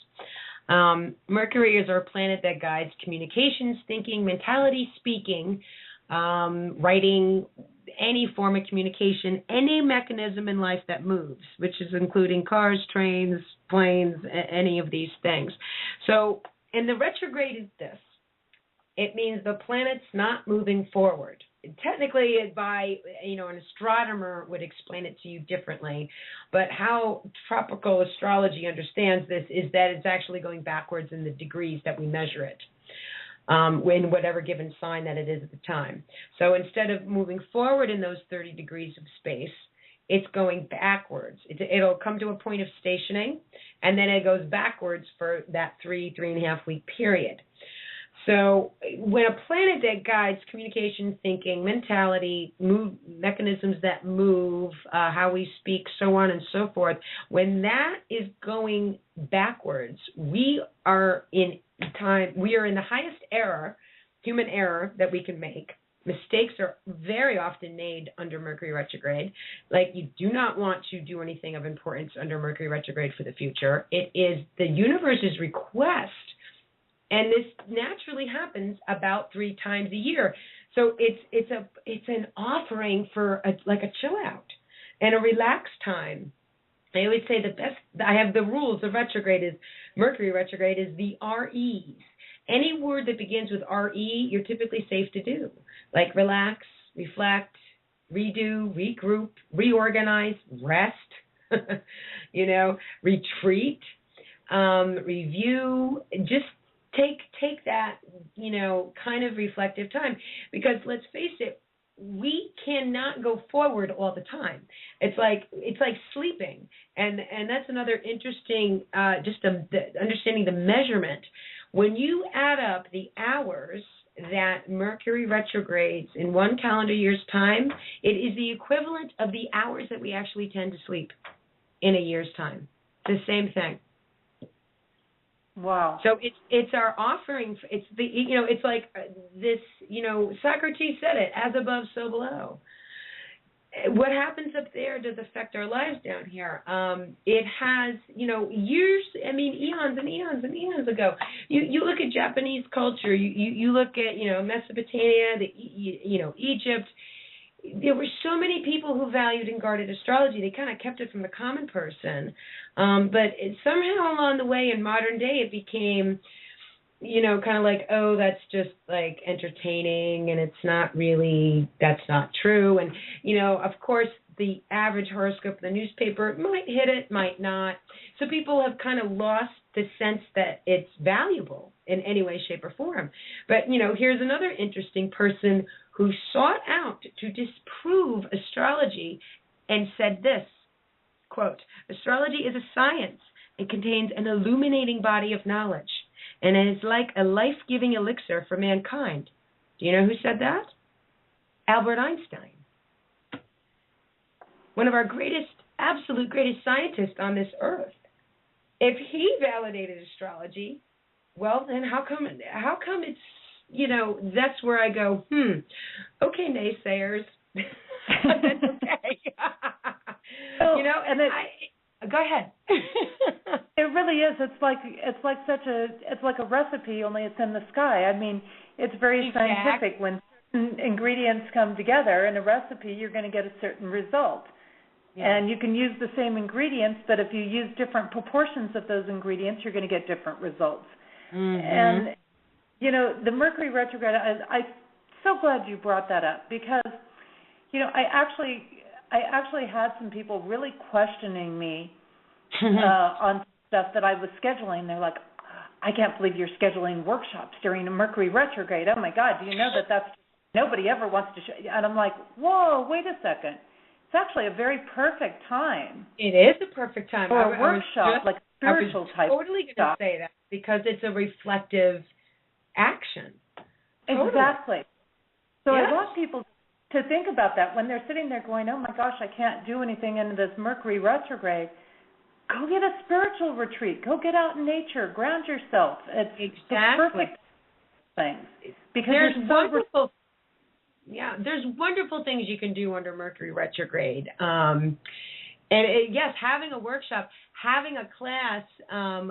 Mercury is our planet that guides communications, thinking, mentality, speaking, writing, any form of communication, any mechanism in life that moves, which is including cars, trains, planes, any of these things. So, and the retrograde is this. It means the planet's not moving forward. Technically, an astronomer would explain it to you differently, but how tropical astrology understands this is that it's actually going backwards in the degrees that we measure it, in whatever given sign that it is at the time. So instead of moving forward in those 30 degrees of space, it's going backwards. It'll come to a point of stationing, and then it goes backwards for that 3.5 week period. So when a planet that guides communication, thinking, mentality, mechanisms that move, how we speak, so on and so forth, when that is going backwards, we are in the highest error, human error that we can make. Mistakes are very often made under Mercury retrograde. Like, you do not want to do anything of importance under Mercury retrograde for the future. It is the universe's request, and this naturally happens about 3 times a year. So it's an offering for a chill out and a relaxed time. I always say I have the rules of Mercury retrograde is the REs. Any word that begins with RE, you're typically safe to do, like relax, reflect, redo, regroup, reorganize, rest, retreat, review. Just take that, kind of reflective time, because let's face it, we cannot go forward all the time. It's like sleeping, and that's another interesting, understanding the measurement. When you add up the hours that Mercury retrogrades in one calendar year's time, it is the equivalent of the hours that we actually tend to sleep in a year's time. The same thing. Wow. So it's our offering. It's it's like this. Socrates said it: as above, so below. What happens up there does affect our lives down here. It has, years, eons and eons and eons ago. You look at Japanese culture, you look at, Mesopotamia, Egypt. There were so many people who valued and guarded astrology. They kind of kept it from the common person. But somehow along the way in modern day, it became, kind of like, oh, that's just like entertaining, and that's not true. And, of course, the average horoscope in the newspaper might hit it, might not. So people have kind of lost the sense that it's valuable in any way, shape, or form. But, here's another interesting person who sought out to disprove astrology and said this, quote, "Astrology is a science. It contains an illuminating body of knowledge, and it is like a life-giving elixir for mankind." Do you know who said that? Albert Einstein. One of our absolute greatest scientists on this earth. If he validated astrology, well, then how come it's that's where I go, okay, naysayers. That's okay. Go ahead. It really is. It's like a recipe, only it's in the sky. I mean, it's very scientific. When certain ingredients come together in a recipe, you're going to get a certain result. Yeah. And you can use the same ingredients, but if you use different proportions of those ingredients, you're going to get different results. Mm-hmm. And the Mercury retrograde, I'm so glad you brought that up, because I actually had some people really questioning me on stuff that I was scheduling. They're like, I can't believe you're scheduling workshops during a Mercury retrograde. Oh my God, do you know that's nobody ever wants to show? And I'm like, whoa, wait a second. It's actually a very perfect time. It is a perfect time for a workshop, like spiritual type. I was totally going to say that, because it's a reflective action. Totally. Exactly. So yes. I want people to think about that when they're sitting there going, oh my gosh, I can't do anything in this Mercury retrograde. Go get a spiritual retreat. Go get out in nature. Ground yourself. It's the perfect thing. Because there's wonderful. There's wonderful things you can do under Mercury retrograde. Yes, having a workshop, having a class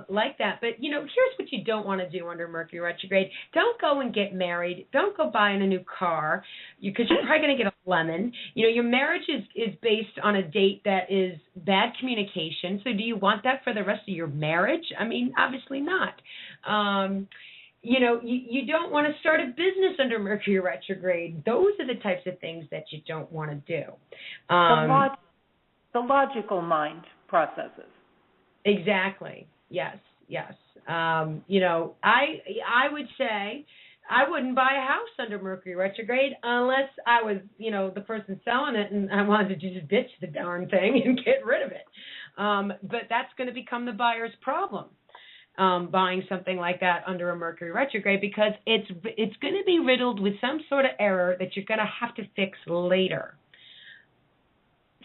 like that. But, here's what you don't want to do under Mercury retrograde. Don't go and get married. Don't go buying a new car, because you're probably going to get a lemon. Your marriage is based on a date that is bad communication. So do you want that for the rest of your marriage? I mean, obviously not. You don't want to start a business under Mercury retrograde. Those are the types of things that you don't want to do. The logical mind processes. Exactly. Yes. I would say I wouldn't buy a house under Mercury retrograde unless I was, the person selling it, and I wanted to just ditch the darn thing and get rid of it. But that's going to become the buyer's problem. Buying something like that under a Mercury retrograde, because it's going to be riddled with some sort of error that you're going to have to fix later.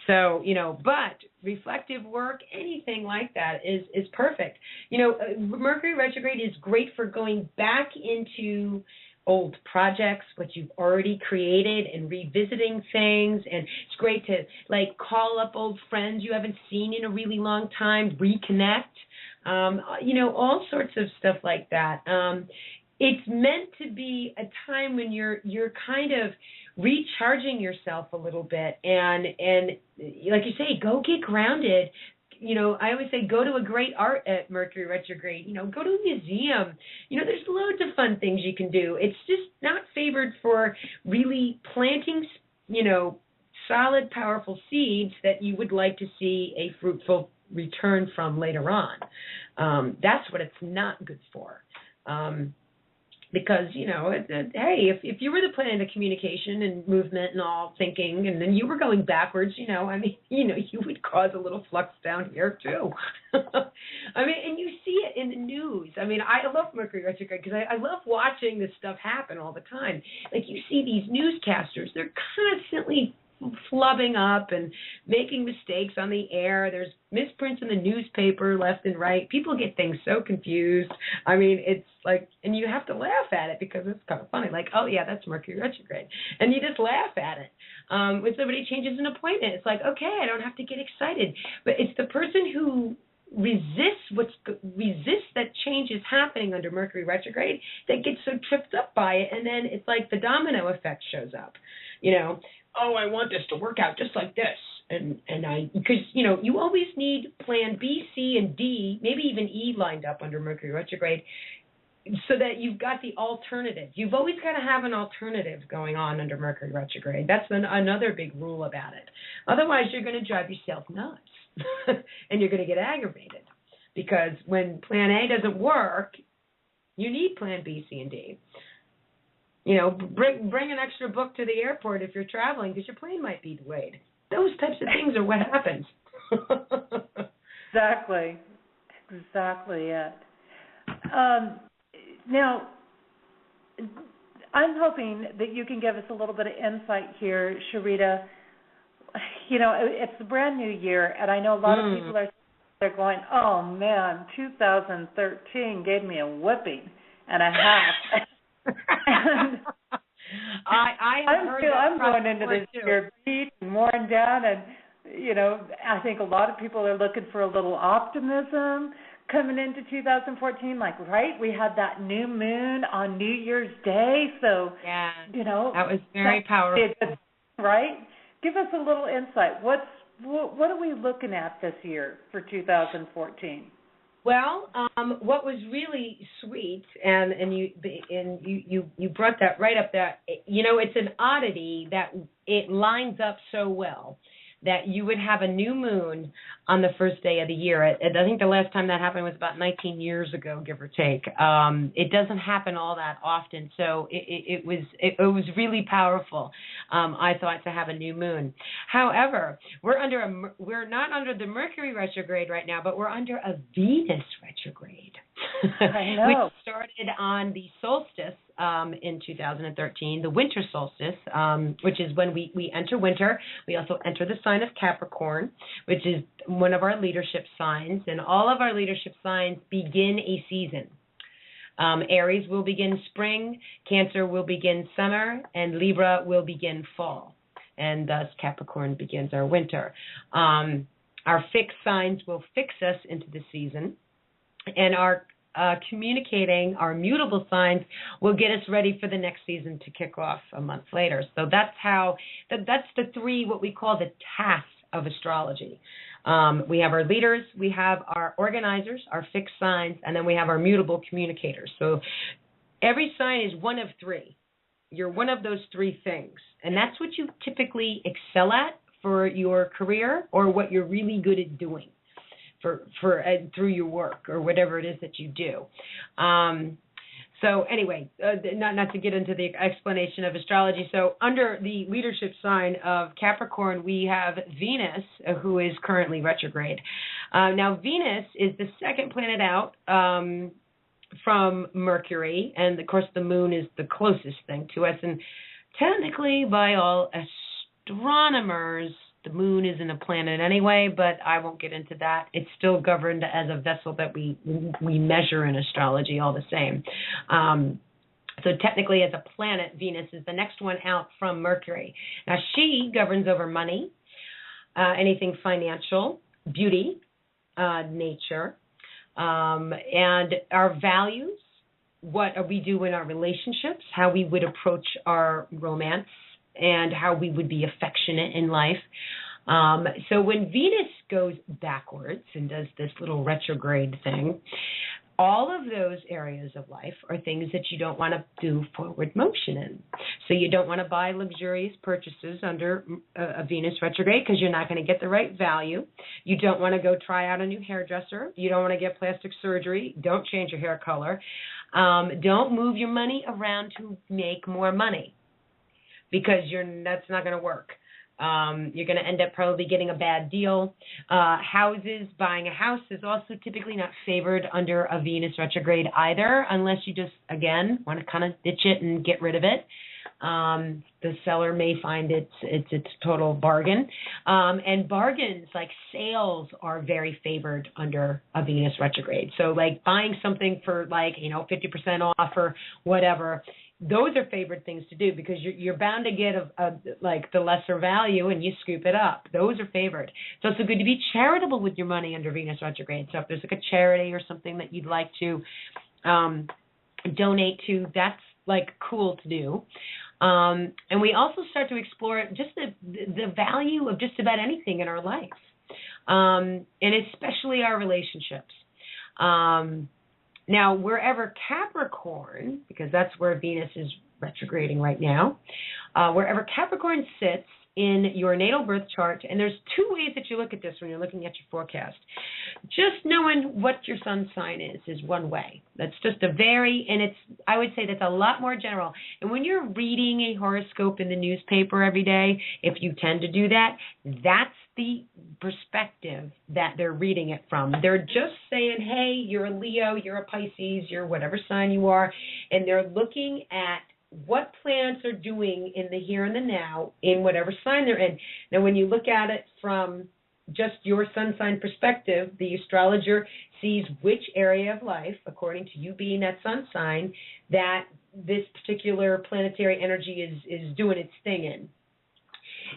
So, but reflective work, anything like that is perfect. Mercury retrograde is great for going back into old projects, what you've already created, and revisiting things. And it's great to call up old friends you haven't seen in a really long time, reconnect. All sorts of stuff like that. It's meant to be a time when you're kind of recharging yourself a little bit, and like you say, go get grounded. I always say go to a great art at Mercury retrograde. Go to a museum. There's loads of fun things you can do. It's just not favored for really planting, solid, powerful seeds that you would like to see a fruitful return from later on. That's what it's not good for. Because, hey, if you were the planet of communication and movement and all thinking, and then you were going backwards, you would cause a little flux down here too. And you see it in the news. I love Mercury retrograde because I love watching this stuff happen all the time. Like, you see these newscasters, they're constantly flubbing up and making mistakes on the air. There's misprints in the newspaper left and right. People get things so confused. It's like, and you have to laugh at it because it's kind of funny. Like, oh yeah, that's Mercury retrograde. And you just laugh at it. When somebody changes an appointment, it's like, okay, I don't have to get excited. But it's the person who resists that change is happening under Mercury retrograde that gets so tripped up by it, and then it's like the domino effect shows up. Oh, I want this to work out just like this, because you always need plan B, C, and D, maybe even E lined up under Mercury retrograde, so that you've got the alternative. You've always got to have an alternative going on under Mercury retrograde. That's another big rule about it. Otherwise, you're going to drive yourself nuts, and you're going to get aggravated, because when plan A doesn't work, you need plan B, C, and D. Bring an extra book to the airport if you're traveling, because your plane might be delayed. Those types of things are what happens. Exactly it. Now, I'm hoping that you can give us a little bit of insight here, Sharita. It's a brand new year, and I know a lot of people are going, oh man, 2013 gave me a whipping and a half. And I have heard that I'm going into before, this too. year beat and worn down, and I think a lot of people are looking for a little optimism coming into 2014. Like, right, we had that new moon on New Year's Day, so Yeah, that was very powerful. Right? Give us a little insight. What are we looking at this year for 2014? Well, what was really sweet, and you brought that right up there. It's an oddity that it lines up so well that you would have a new moon on the first day of the year. I think the last time that happened was about 19 years ago, give or take. It doesn't happen all that often, so it was really powerful. I thought, to have a new moon. However, we're not under the Mercury retrograde right now, but we're under a Venus retrograde. I know. Which started on the solstice in 2013, the winter solstice, which is when we enter winter. We also enter the sign of Capricorn, which is one of our leadership signs, and all of our leadership signs begin a season. Aries will begin spring, Cancer will begin summer, and Libra will begin fall, and thus Capricorn begins our winter. Our fixed signs will fix us into the season, and our communicating, our mutable signs will get us ready for the next season to kick off a month later. So that's the three, what we call the tasks of astrology. We have our leaders, we have our organizers, our fixed signs, and then we have our mutable communicators. So every sign is one of three. You're one of those three things, and that's what you typically excel at for your career, or what you're really good at doing for through your work or whatever it is that you do. So anyway, not to get into the explanation of astrology. So under the leadership sign of Capricorn, we have Venus, who is currently retrograde. Now, Venus is the second planet out from Mercury, and of course the moon is the closest thing to us. And technically, by all astronomers, the moon isn't a planet anyway, but I won't get into that. It's still governed as a vessel that we measure in astrology all the same. So technically, as a planet, Venus is the next one out from Mercury. Now, she governs over money, anything financial, beauty, nature, and our values, what we do in our relationships, how we would approach our romance, and how we would be affectionate in life. So when Venus goes backwards and does this little retrograde thing, all of those areas of life are things that you don't want to do forward motion in. So you don't want to buy luxurious purchases under a Venus retrograde because you're not going to get the right value. You don't want to go try out a new hairdresser. You don't want to get plastic surgery. Don't change your hair color. Don't move your money around to make more money, because that's not going to work. You're going to end up probably getting a bad deal. Houses, buying a house is also typically not favored under a Venus retrograde either, unless you just, again, want to kind of ditch it and get rid of it. The seller may find it's a total bargain. And bargains, like sales, are very favored under a Venus retrograde. So like buying something for 50% off or whatever, those are favored things to do, because you're bound to get the lesser value and you scoop it up. Those are favored. It's also good to be charitable with your money under Venus retrograde. So if there's like a charity or something that you'd like to donate to, that's cool to do. And we also start to explore just the value of just about anything in our life, and especially our relationships. Now, wherever Capricorn, because that's where Venus is retrograding right now, wherever Capricorn sits in your natal birth chart, and there's two ways that you look at this when you're looking at your forecast. Just knowing what your sun sign is one way. That's just I would say that's a lot more general. And when you're reading a horoscope in the newspaper every day, if you tend to do that, that's the perspective that they're reading it from. They're just saying, hey, you're a Leo, you're a Pisces, you're whatever sign you are, and they're looking at what planets are doing in the here and the now in whatever sign they're in. Now, when you look at it from just your sun sign perspective, the astrologer sees which area of life, according to you being that sun sign, that this particular planetary energy is doing its thing in.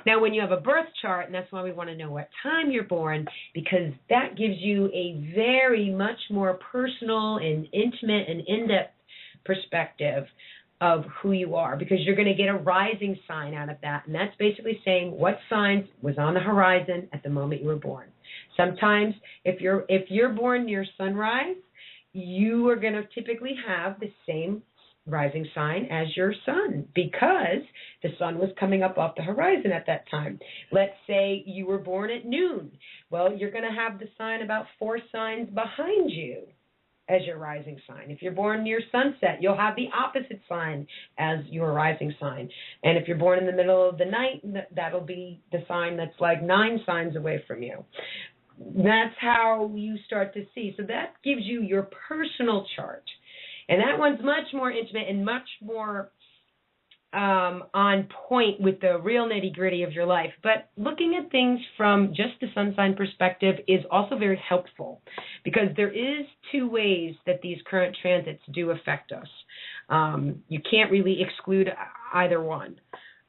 Now, when you have a birth chart, and that's why we want to know what time you're born, because that gives you a very much more personal and intimate and in-depth perspective of who you are, because you're going to get a rising sign out of that, and that's basically saying what sign was on the horizon at the moment you were born. Sometimes, if you're born near sunrise, you are going to typically have the same rising sign as your sun, because the sun was coming up off the horizon at that time. Let's say you were born at noon. Well, you're going to have the sign about 4 signs behind you as your rising sign. If you're born near sunset, you'll have the opposite sign as your rising sign. And if you're born in the middle of the night, that'll be the sign that's like 9 signs away from you. That's how you start to see. So that gives you your personal chart. And that one's much more intimate and much more on point with the real nitty-gritty of your life. But looking at things from just the sun sign perspective is also very helpful, because there is 2 ways that these current transits do affect us. You can't really exclude either one.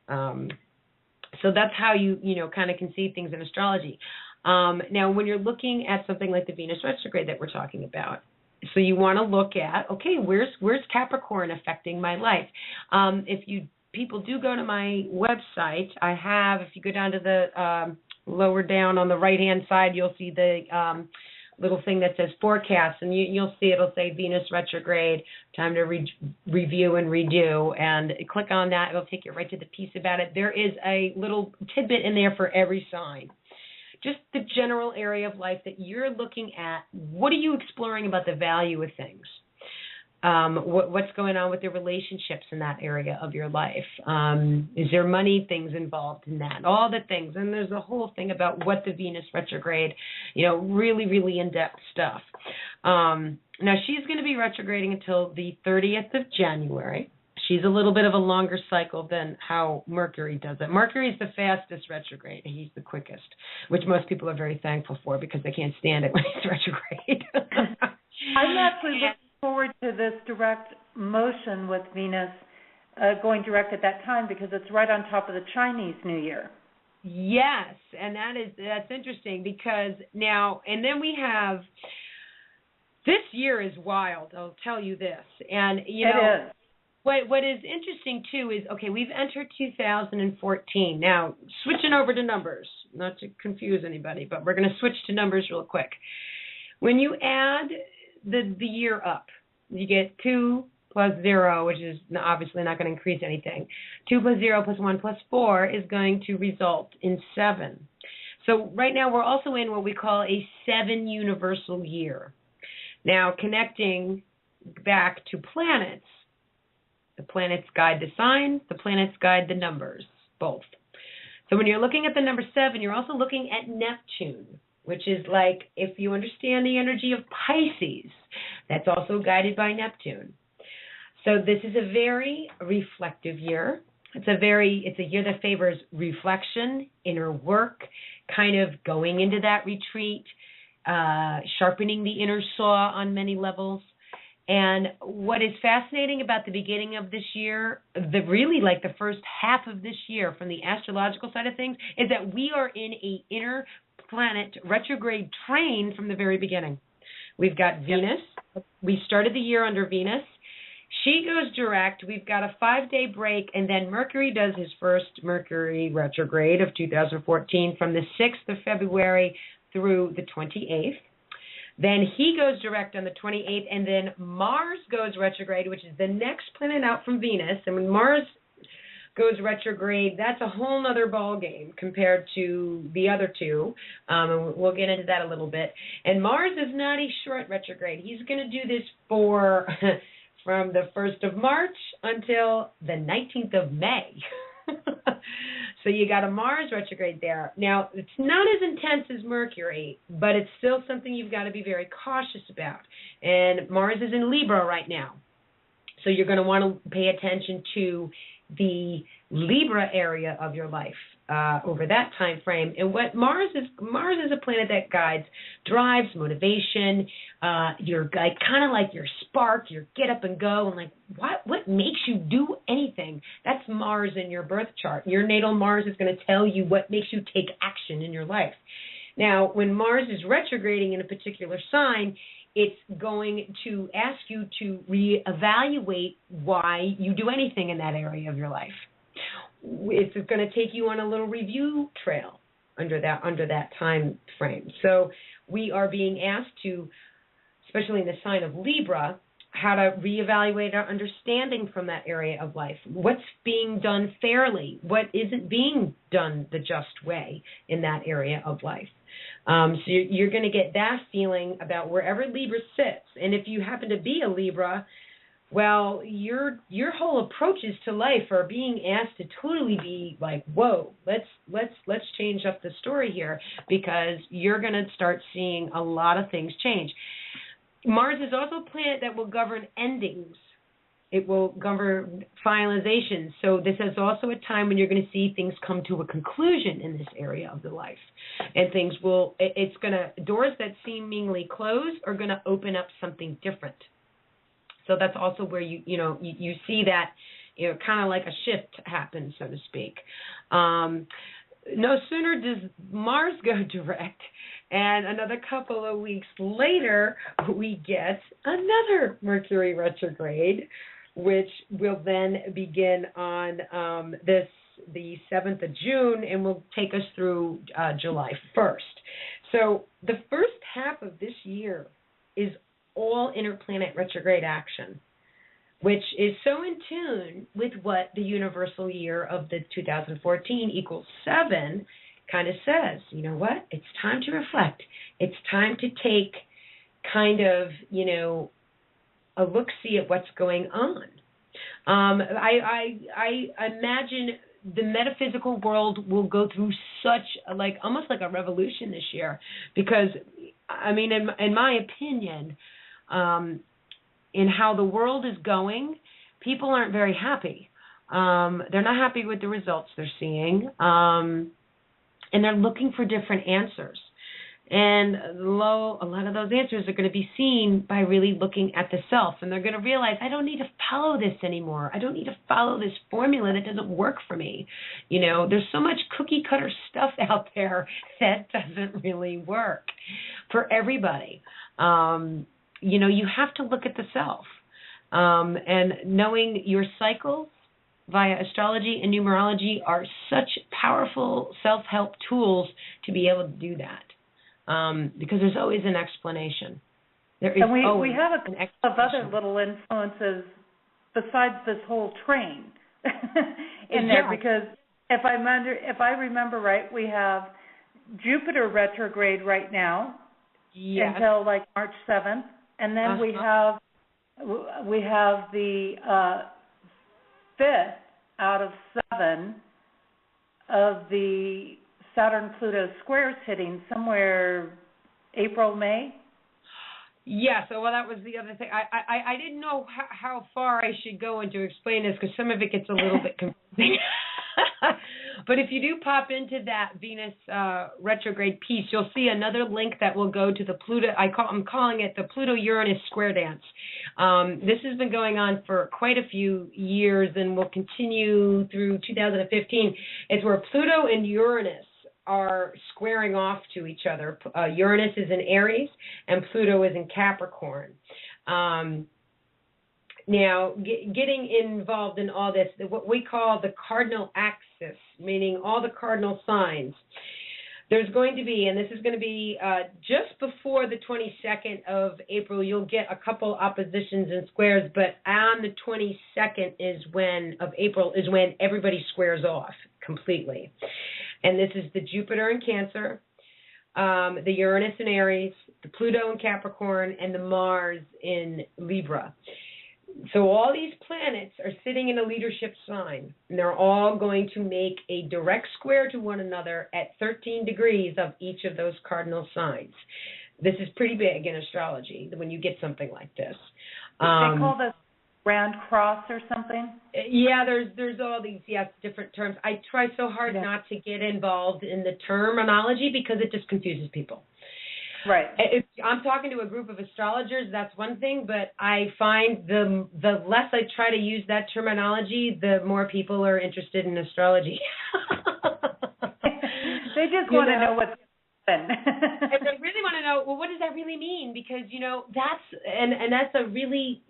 So that's how you kind of can see things in astrology. Now, when you're looking at something like the Venus retrograde that we're talking about, so you want to look at, okay, where's Capricorn affecting my life? If people do go to my website, I have, if you go down to the lower down on the right-hand side, you'll see the little thing that says forecast, and you'll see it'll say Venus retrograde, time to review and redo, and click on that. It'll take you right to the piece about it. There is a little tidbit in there for every sign. Just the general area of life that you're looking at. What are you exploring about the value of things? What's going on with the relationships in that area of your life? Is there money things involved in that? All the things. And there's a whole thing about what the Venus retrograde, really, really in-depth stuff. Now, she's going to be retrograding until the 30th of January. She's a little bit of a longer cycle than how Mercury does it. Mercury is the fastest retrograde. He's the quickest, which most people are very thankful for, because they can't stand it when he's retrograde. I'm actually looking forward to this direct motion with Venus going direct at that time, because it's right on top of the Chinese New Year. Yes, and that's interesting, because now, and then we have, this year is wild, I'll tell you this. And, It is. What is interesting, too, is, okay, we've entered 2014. Now, switching over to numbers, not to confuse anybody, but we're going to switch to numbers real quick. When you add the year up, you get 2 plus 0, which is obviously not going to increase anything. 2 plus 0 plus 1 plus 4 is going to result in 7. So right now we're also in what we call a 7 universal year. Now, connecting back to planets, the planets guide the signs, the planets guide the numbers, both. So when you're looking at the number 7, you're also looking at Neptune, which is like, if you understand the energy of Pisces, that's also guided by Neptune. So this is a very reflective year. It's a year that favors reflection, inner work, kind of going into that retreat, sharpening the inner saw on many levels. And what is fascinating about the beginning of this year, the first half of this year from the astrological side of things, is that we are in a inner planet retrograde train from the very beginning. We've got Venus. We started the year under Venus. She goes direct. We've got a 5-day break, and then Mercury does his first Mercury retrograde of 2014 from the 6th of February through the 28th. Then he goes direct on the 28th, and then Mars goes retrograde, which is the next planet out from Venus. And when Mars goes retrograde, that's a whole other ball game compared to the other two. And we'll get into that a little bit. And Mars is not a short retrograde. He's going to do this for from the 1st of March until the 19th of May. So you got a Mars retrograde there. Now, it's not as intense as Mercury, but it's still something you've got to be very cautious about. And Mars is in Libra right now. So you're going to want to pay attention to the Libra area of your life. over that time frame. And what Mars is a planet that guides, drives, motivation, your kind of like your spark, your get up and go, and like what makes you do anything. That's Mars in your birth chart. Your natal Mars is going to tell you what makes you take action in your life. Now, when Mars is retrograding in a particular sign, it's going to ask you to reevaluate why you do anything in that area of your life. It's going to take you on a little review trail under that time frame. So we are being asked to, especially in the sign of Libra, how to reevaluate our understanding from that area of life. What's being done fairly? What isn't being done the just way in that area of life? So you're going to get that feeling about wherever Libra sits. And if you happen to be a Libra, well, your whole approaches to life are being asked to totally be like, whoa, let's change up the story here, because you're going to start seeing a lot of things change. Mars is also a planet that will govern endings. It will govern finalization. So this is also a time when you're going to see things come to a conclusion in this area of the life. And doors that seemingly close are going to open up something different. So that's also where you see that, kind of like a shift happen, so to speak. No sooner does Mars go direct, and another couple of weeks later, we get another Mercury retrograde, which will then begin on the 7th of June and will take us through July 1st. So the first half of this year is all interplanet retrograde action, which is so in tune with what the universal year of the 2014 equals 7 kind of says. You know what? It's time to reflect. It's time to take kind of, a look-see at what's going on. I imagine the metaphysical world will go through such almost like a revolution this year, because in my opinion, in how the world is going, people aren't very happy. They're not happy with the results they're seeing, and they're looking for different answers. And a lot of those answers are going to be seen by really looking at the self, and they're going to realize, I don't need to follow this anymore. I don't need to follow this formula that doesn't work for me. There's so much cookie cutter stuff out there that doesn't really work for everybody. You have to look at the self, and knowing your cycles via astrology and numerology are such powerful self-help tools to be able to do that. Because there's always an explanation. We have a couple of other little influences besides this whole train in there, because if I remember right, we have Jupiter retrograde right now until like March 7th, and then we have the 5th out of 7 of the Saturn-Pluto squares hitting somewhere April, May. Yeah, so that was the other thing. I didn't know how far I should go into explain this, because some of it gets a little bit confusing. But if you do pop into that Venus retrograde piece, you'll see another link that will go to the Pluto. I'm calling it the Pluto-Uranus square dance. This has been going on for quite a few years and will continue through 2015. It's where Pluto and Uranus are squaring off to each other. Uranus is in Aries and Pluto is in Capricorn. Now, getting involved in all this, what we call the cardinal axis, meaning all the cardinal signs, there's going to be, and this is going to be just before the 22nd of April, you'll get a couple oppositions and squares, but on the 22nd of April is when everybody squares off completely. And this is the Jupiter in Cancer, the Uranus in Aries, the Pluto in Capricorn, and the Mars in Libra. So all these planets are sitting in a leadership sign, and they're all going to make a direct square to one another at 13 degrees of each of those cardinal signs. This is pretty big in astrology when you get something like this. They call this round cross or something? Yeah, there's all these different terms. I try so hard not to get involved in the terminology because it just confuses people. Right. If I'm talking to a group of astrologers, that's one thing, but I find the less I try to use that terminology, the more people are interested in astrology. They just want to know what's happening. And they really want to know, well, what does that really mean? Because, that's a really,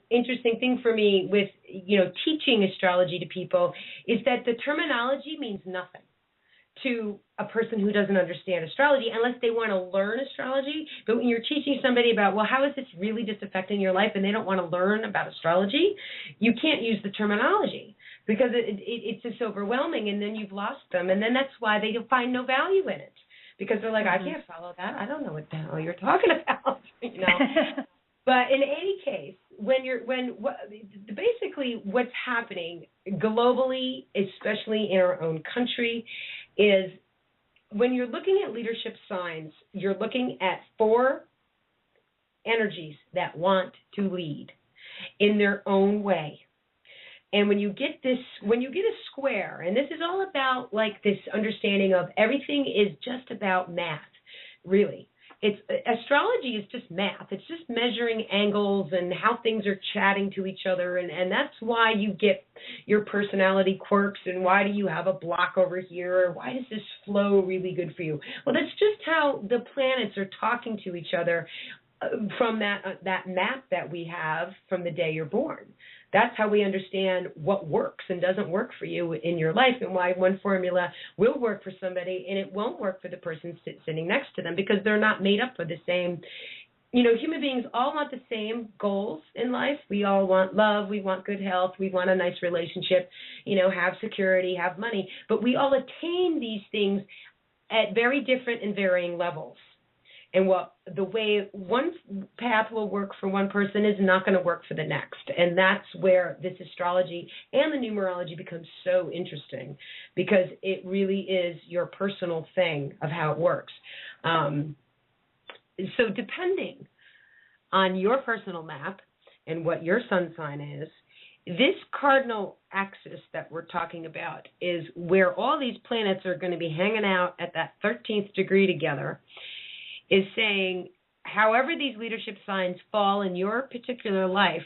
interesting thing for me with, teaching astrology to people is that the terminology means nothing to a person who doesn't understand astrology unless they want to learn astrology. But when you're teaching somebody about, well, how is this really just affecting your life, and they don't want to learn about astrology, you can't use the terminology because it's just overwhelming, and then you've lost them. And then that's why they find no value in it because they're like, I can't follow that. I don't know what the hell you're talking about, But in any case, basically what's happening globally, especially in our own country, is when you're looking at leadership signs, you're looking at 4 energies that want to lead in their own way. And when you get a square, and this is all about like this understanding of everything is just about math, really. Astrology is just math. It's just measuring angles and how things are chatting to each other, and that's why you get your personality quirks, and why do you have a block over here, or why does this flow really good for you? Well, that's just how the planets are talking to each other from that map that we have from the day you're born. That's how we understand what works and doesn't work for you in your life, and why one formula will work for somebody and it won't work for the person sitting next to them because they're not made up for the same. Human beings all want the same goals in life. We all want love. We want good health. We want a nice relationship, have security, have money. But we all attain these things at very different and varying levels. And the way one path will work for one person is not going to work for the next. And that's where this astrology and the numerology becomes so interesting, because it really is your personal thing of how it works. So depending on your personal map and what your sun sign is, this cardinal axis that we're talking about is where all these planets are going to be hanging out at that 13th degree together, is saying, however these leadership signs fall in your particular life,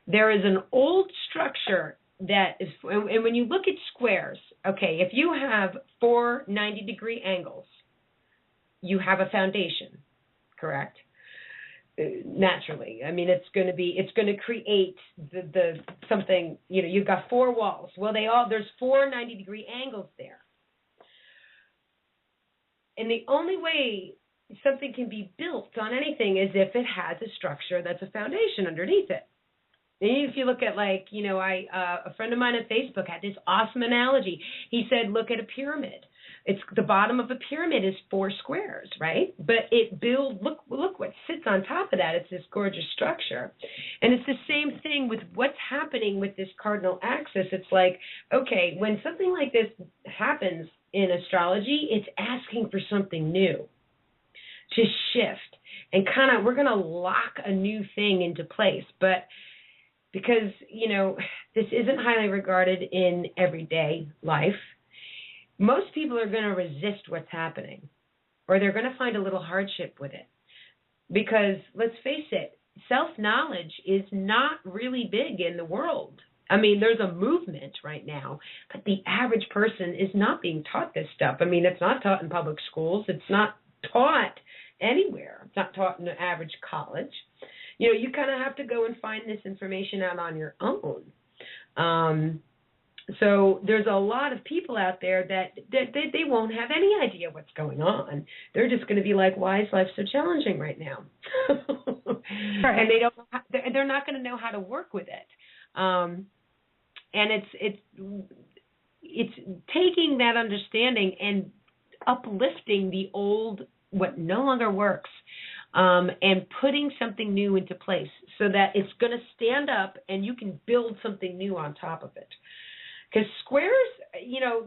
there is an old structure that is, and when you look at squares, okay, if you have 4 90-degree angles, you have a foundation, correct? Naturally. I mean, it's going to create the something, you've got 4 walls. Well, there's 4 90-degree angles there. And the only way something can be built on anything is if it has a structure that's a foundation underneath it. And if you look at a friend of mine on Facebook had this awesome analogy. He said, look at a pyramid. It's the bottom of a pyramid is 4 squares, right? But look what sits on top of that. It's this gorgeous structure. And it's the same thing with what's happening with this cardinal axis. It's like, okay, when something like this happens in astrology, it's asking for something new to shift, and we're going to lock a new thing into place. But because, this isn't highly regarded in everyday life, most people are going to resist what's happening, or they're going to find a little hardship with it. Because let's face it, self-knowledge is not really big in the world. I mean, there's a movement right now, but the average person is not being taught this stuff. I mean, it's not taught in public schools. It's not taught anywhere. It's not taught in an average college. You kind of have to go and find this information out on your own. So there's a lot of people out there that they won't have any idea what's going on. They're just going to be like, why is life so challenging right now? Right. And they're not going to know how to work with it. And it's taking that understanding and uplifting the old, what no longer works, and putting something new into place so that it's going to stand up and you can build something new on top of it. Because squares,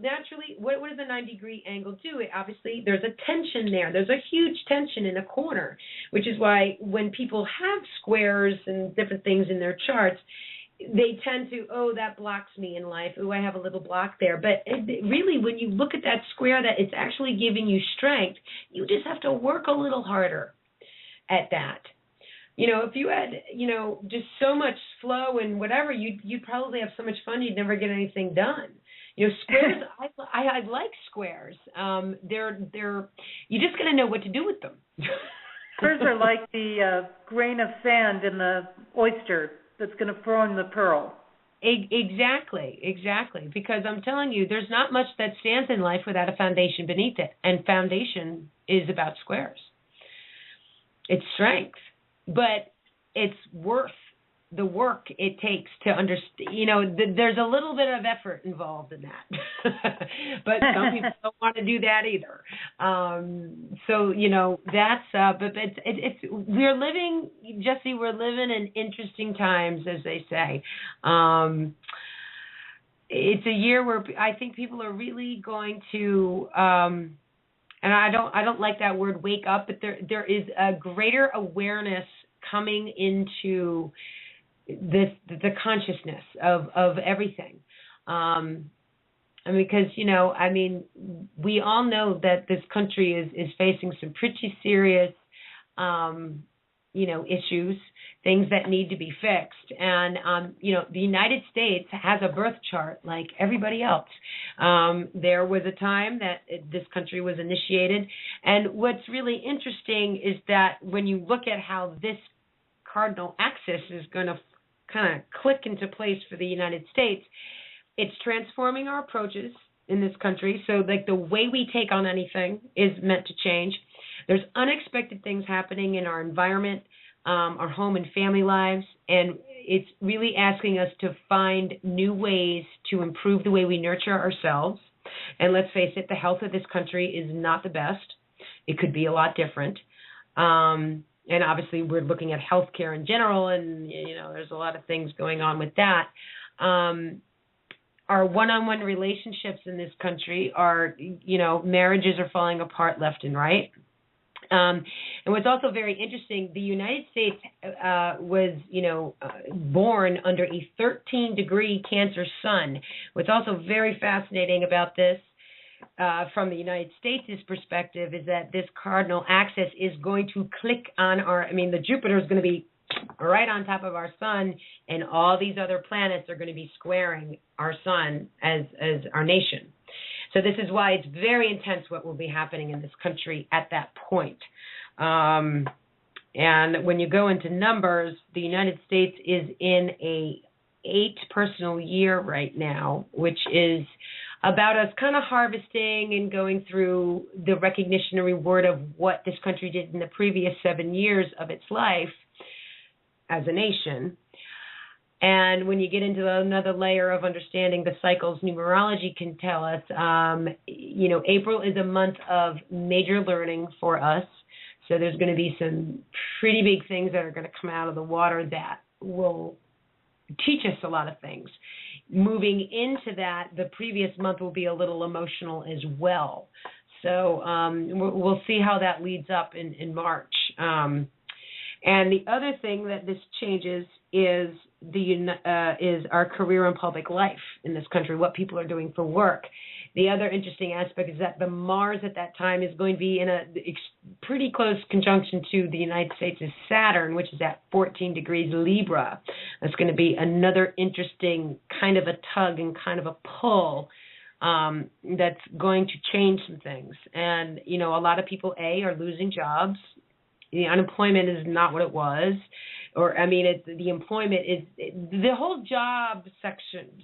naturally, what does a 90-degree angle do? Obviously, there's a tension there. There's a huge tension in a corner, which is why when people have squares and different things in their charts, they tend to, that blocks me in life. I have a little block there. But really, when you look at that square, that it's actually giving you strength, you just have to work a little harder at that. If you had, just so much flow and whatever, you'd probably have so much fun you'd never get anything done. Squares, I like squares. They're you just got to know what to do with them. Squares are like the grain of sand in the oyster that's going to form the pearl. Exactly. Because I'm telling you, there's not much that stands in life without a foundation beneath it. And foundation is about squares. It's strength, but it's worth the work it takes to understand. There's a little bit of effort involved in that, but some people don't want to do that either. That's. But we're living, Jesse. We're living in interesting times, as they say. It's a year where I think people are really going to. And I don't like that word "wake up," but there is a greater awareness coming into the consciousness of everything. Because we all know that this country is facing some pretty serious issues, things that need to be fixed. And the United States has a birth chart like everybody else. There was a time that this country was initiated, and what's really interesting is that when you look at how this cardinal axis is going to kind of click into place for the United States, it's transforming our approaches in this country. So like the way we take on anything is meant to change. There's unexpected things happening in our environment, our home and family lives, and it's really asking us to find new ways to improve the way we nurture ourselves. And let's face it, the health of this country is not the best. It could be a lot different. And obviously we're looking at healthcare in general, and, there's a lot of things going on with that. Our one-on-one relationships in this country are, marriages are falling apart left and right. And what's also very interesting, the United States was, born under a 13-degree Cancer sun. What's also very fascinating about this, from the United States' perspective, is that this cardinal axis is going to click on the Jupiter is going to be right on top of our sun, and all these other planets are going to be squaring our sun as our nation. So this is why it's very intense what will be happening in this country at that point. And when you go into numbers, the United States is in a 8 personal year right now, which is about us kind of harvesting and going through the recognition and reward of what this country did in the previous 7 years of its life as a nation. And when you get into another layer of understanding the cycles numerology can tell us, April is a month of major learning for us. So there's going to be some pretty big things that are going to come out of the water that will teach us a lot of things. Moving into that, the previous month will be a little emotional as well. So we'll see how that leads up in March. And the other thing that this changes is our career and public life in this country, what people are doing for work. The other interesting aspect is that the Mars at that time is going to be in a pretty close conjunction to the United States' Saturn, which is at 14 degrees Libra. That's going to be another interesting kind of a tug and kind of a pull that's going to change some things. And, a lot of people, are losing jobs. The unemployment is not what it was. The employment the whole job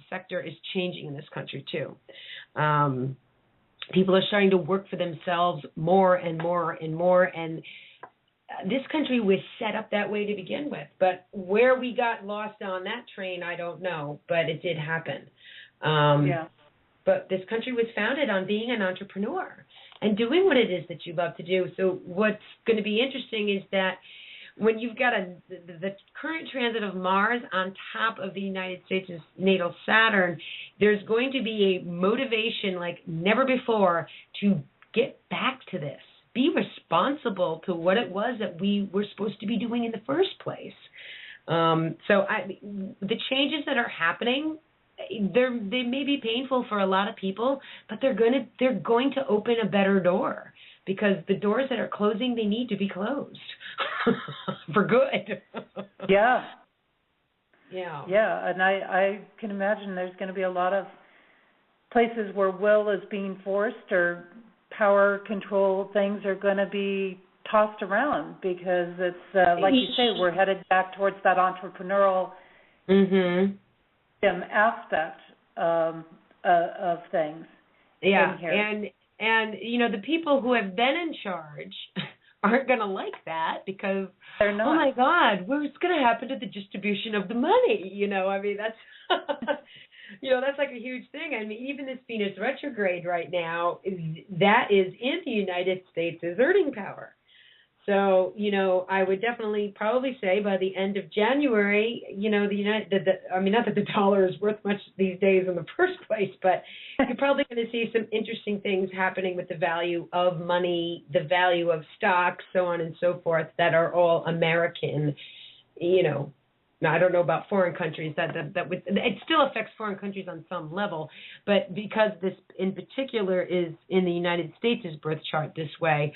sector is changing in this country too. People are starting to work for themselves more and more and more, and this country was set up that way to begin with. But where we got lost on that train, I don't know, but it did happen. But this country was founded on being an entrepreneur and doing what it is that you love to do. So what's going to be interesting is that when you've got the current transit of Mars on top of the United States' natal Saturn, there's going to be a motivation like never before to get back to this. Be responsible to what it was that we were supposed to be doing in the first place. The changes that are happening, they may be painful for a lot of people, but they're going to open a better door, because the doors that are closing, they need to be closed for good. Yeah. Yeah. Yeah, and I can imagine there's going to be a lot of places where will is being forced, or power control things are going to be tossed around, because it's like you say, we're headed back towards that entrepreneurial aspect of things. Yeah, and the people who have been in charge aren't going to like that, because they're not. Oh my God, what's going to happen to the distribution of the money? That's that's like a huge thing. I mean, even this Venus retrograde right now that is in the United States is earning power. So, I would definitely probably say by the end of January, not that the dollar is worth much these days in the first place, but you're probably going to see some interesting things happening with the value of money, the value of stocks, so on and so forth, that are all American. Now, I don't know about foreign countries. That would, it still affects foreign countries on some level, but because this in particular is in the United States' birth chart this way,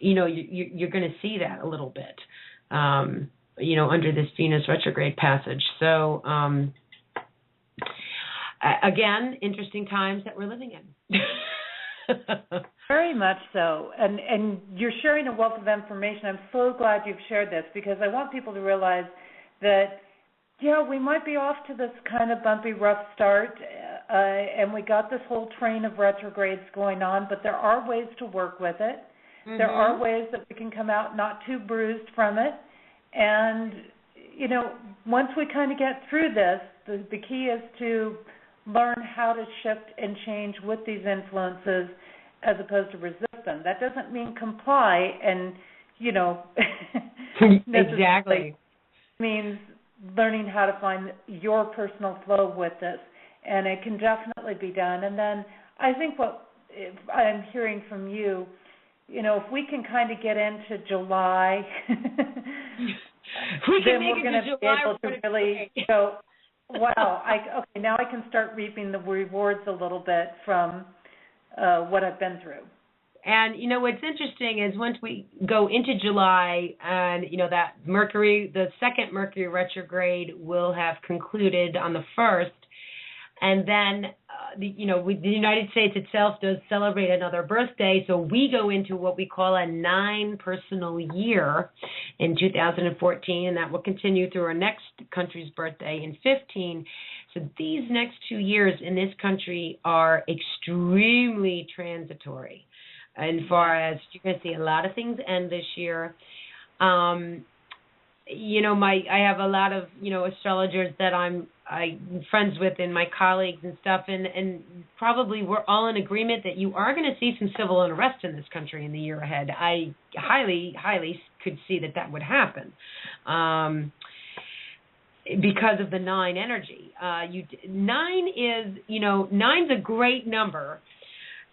you're going to see that a little bit, under this Venus retrograde passage. So, again, interesting times that we're living in. Very much so. And you're sharing a wealth of information. I'm so glad you've shared this, because I want people to realize that, we might be off to this kind of bumpy, rough start, and we got this whole train of retrogrades going on, but there are ways to work with it. Mm-hmm. There are ways that we can come out not too bruised from it. And, once we kind of get through this, the key is to learn how to shift and change with these influences as opposed to resist them. That doesn't mean comply and, exactly. It means learning how to find your personal flow with this. And it can definitely be done. And then I think what I'm hearing from you, if we can kind of get into July, then we're going to be able to really go, wow, now I can start reaping the rewards a little bit from what I've been through. And, what's interesting is once we go into July and, that Mercury, the second Mercury retrograde will have concluded on the 1st. And then, the United States itself does celebrate another birthday. So we go into what we call a 9 personal year in 2014, and that will continue through our next country's birthday in 15. So these next 2 years in this country are extremely transitory. As far as you're going to see a lot of things end this year. I have a lot of, astrologers that I'm friends with and my colleagues and stuff, and probably we're all in agreement that you are going to see some civil unrest in this country in the year ahead. I highly, highly could see that would happen because of the 9 energy. 9's a great number,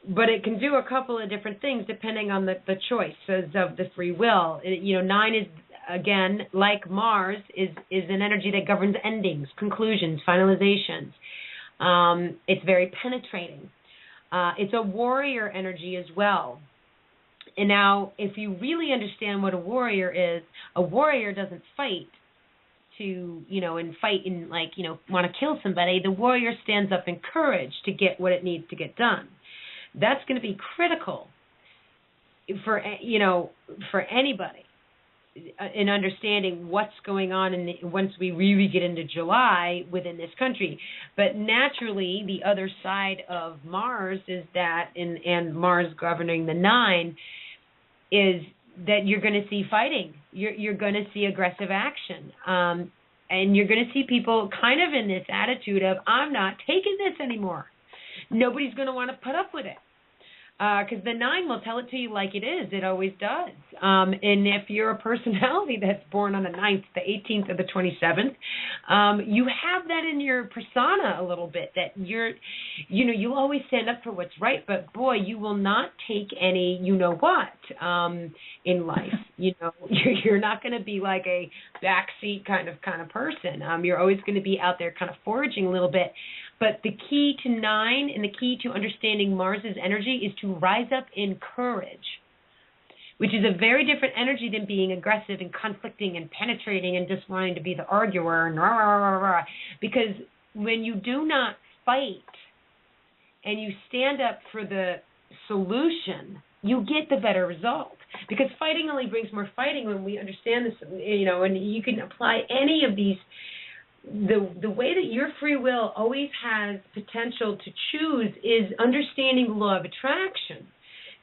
but it can do a couple of different things depending on the choices of the free will. 9 is, again, like Mars, is an energy that governs endings, conclusions, finalizations. It's very penetrating. It's a warrior energy as well. And now, if you really understand what a warrior doesn't fight to, want to kill somebody. The warrior stands up in courage to get what it needs to get done. That's going to be critical for anybody in understanding what's going on once we really get into July within this country. But naturally, the other side of Mars is that, and Mars governing the 9, is that you're going to see fighting. You're going to see aggressive action. And you're going to see people kind of in this attitude of, I'm not taking this anymore. Nobody's going to want to put up with it. Because the 9 will tell it to you like it is. It always does. And if you're a personality that's born on the 9th, the 18th, or the 27th, you have that in your persona a little bit, that you'll always stand up for what's right, but boy, you will not take any you-know-what in life. You're not going to be like a backseat kind of person. You're always going to be out there kind of foraging a little bit. But the key to 9 and the key to understanding Mars's energy is to rise up in courage, which is a very different energy than being aggressive and conflicting and penetrating and just wanting to be the arguer and rah, rah, rah, rah. Because when you do not fight and you stand up for the solution, you get the better result. Because fighting only brings more fighting when we understand this, and you can apply any of these. The way that your free will always has potential to choose is understanding the law of attraction.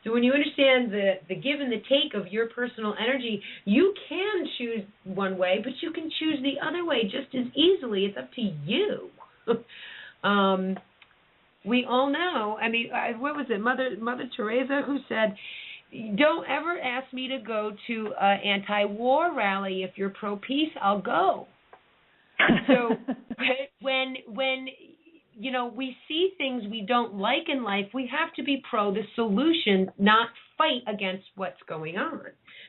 So when you understand the give and the take of your personal energy, you can choose one way, but you can choose the other way just as easily. It's up to you. We all know, what was it, Mother Teresa, who said, don't ever ask me to go to an anti-war rally. If you're pro-peace, I'll go. So when we see things we don't like in life, we have to be pro the solution, not fight against what's going on,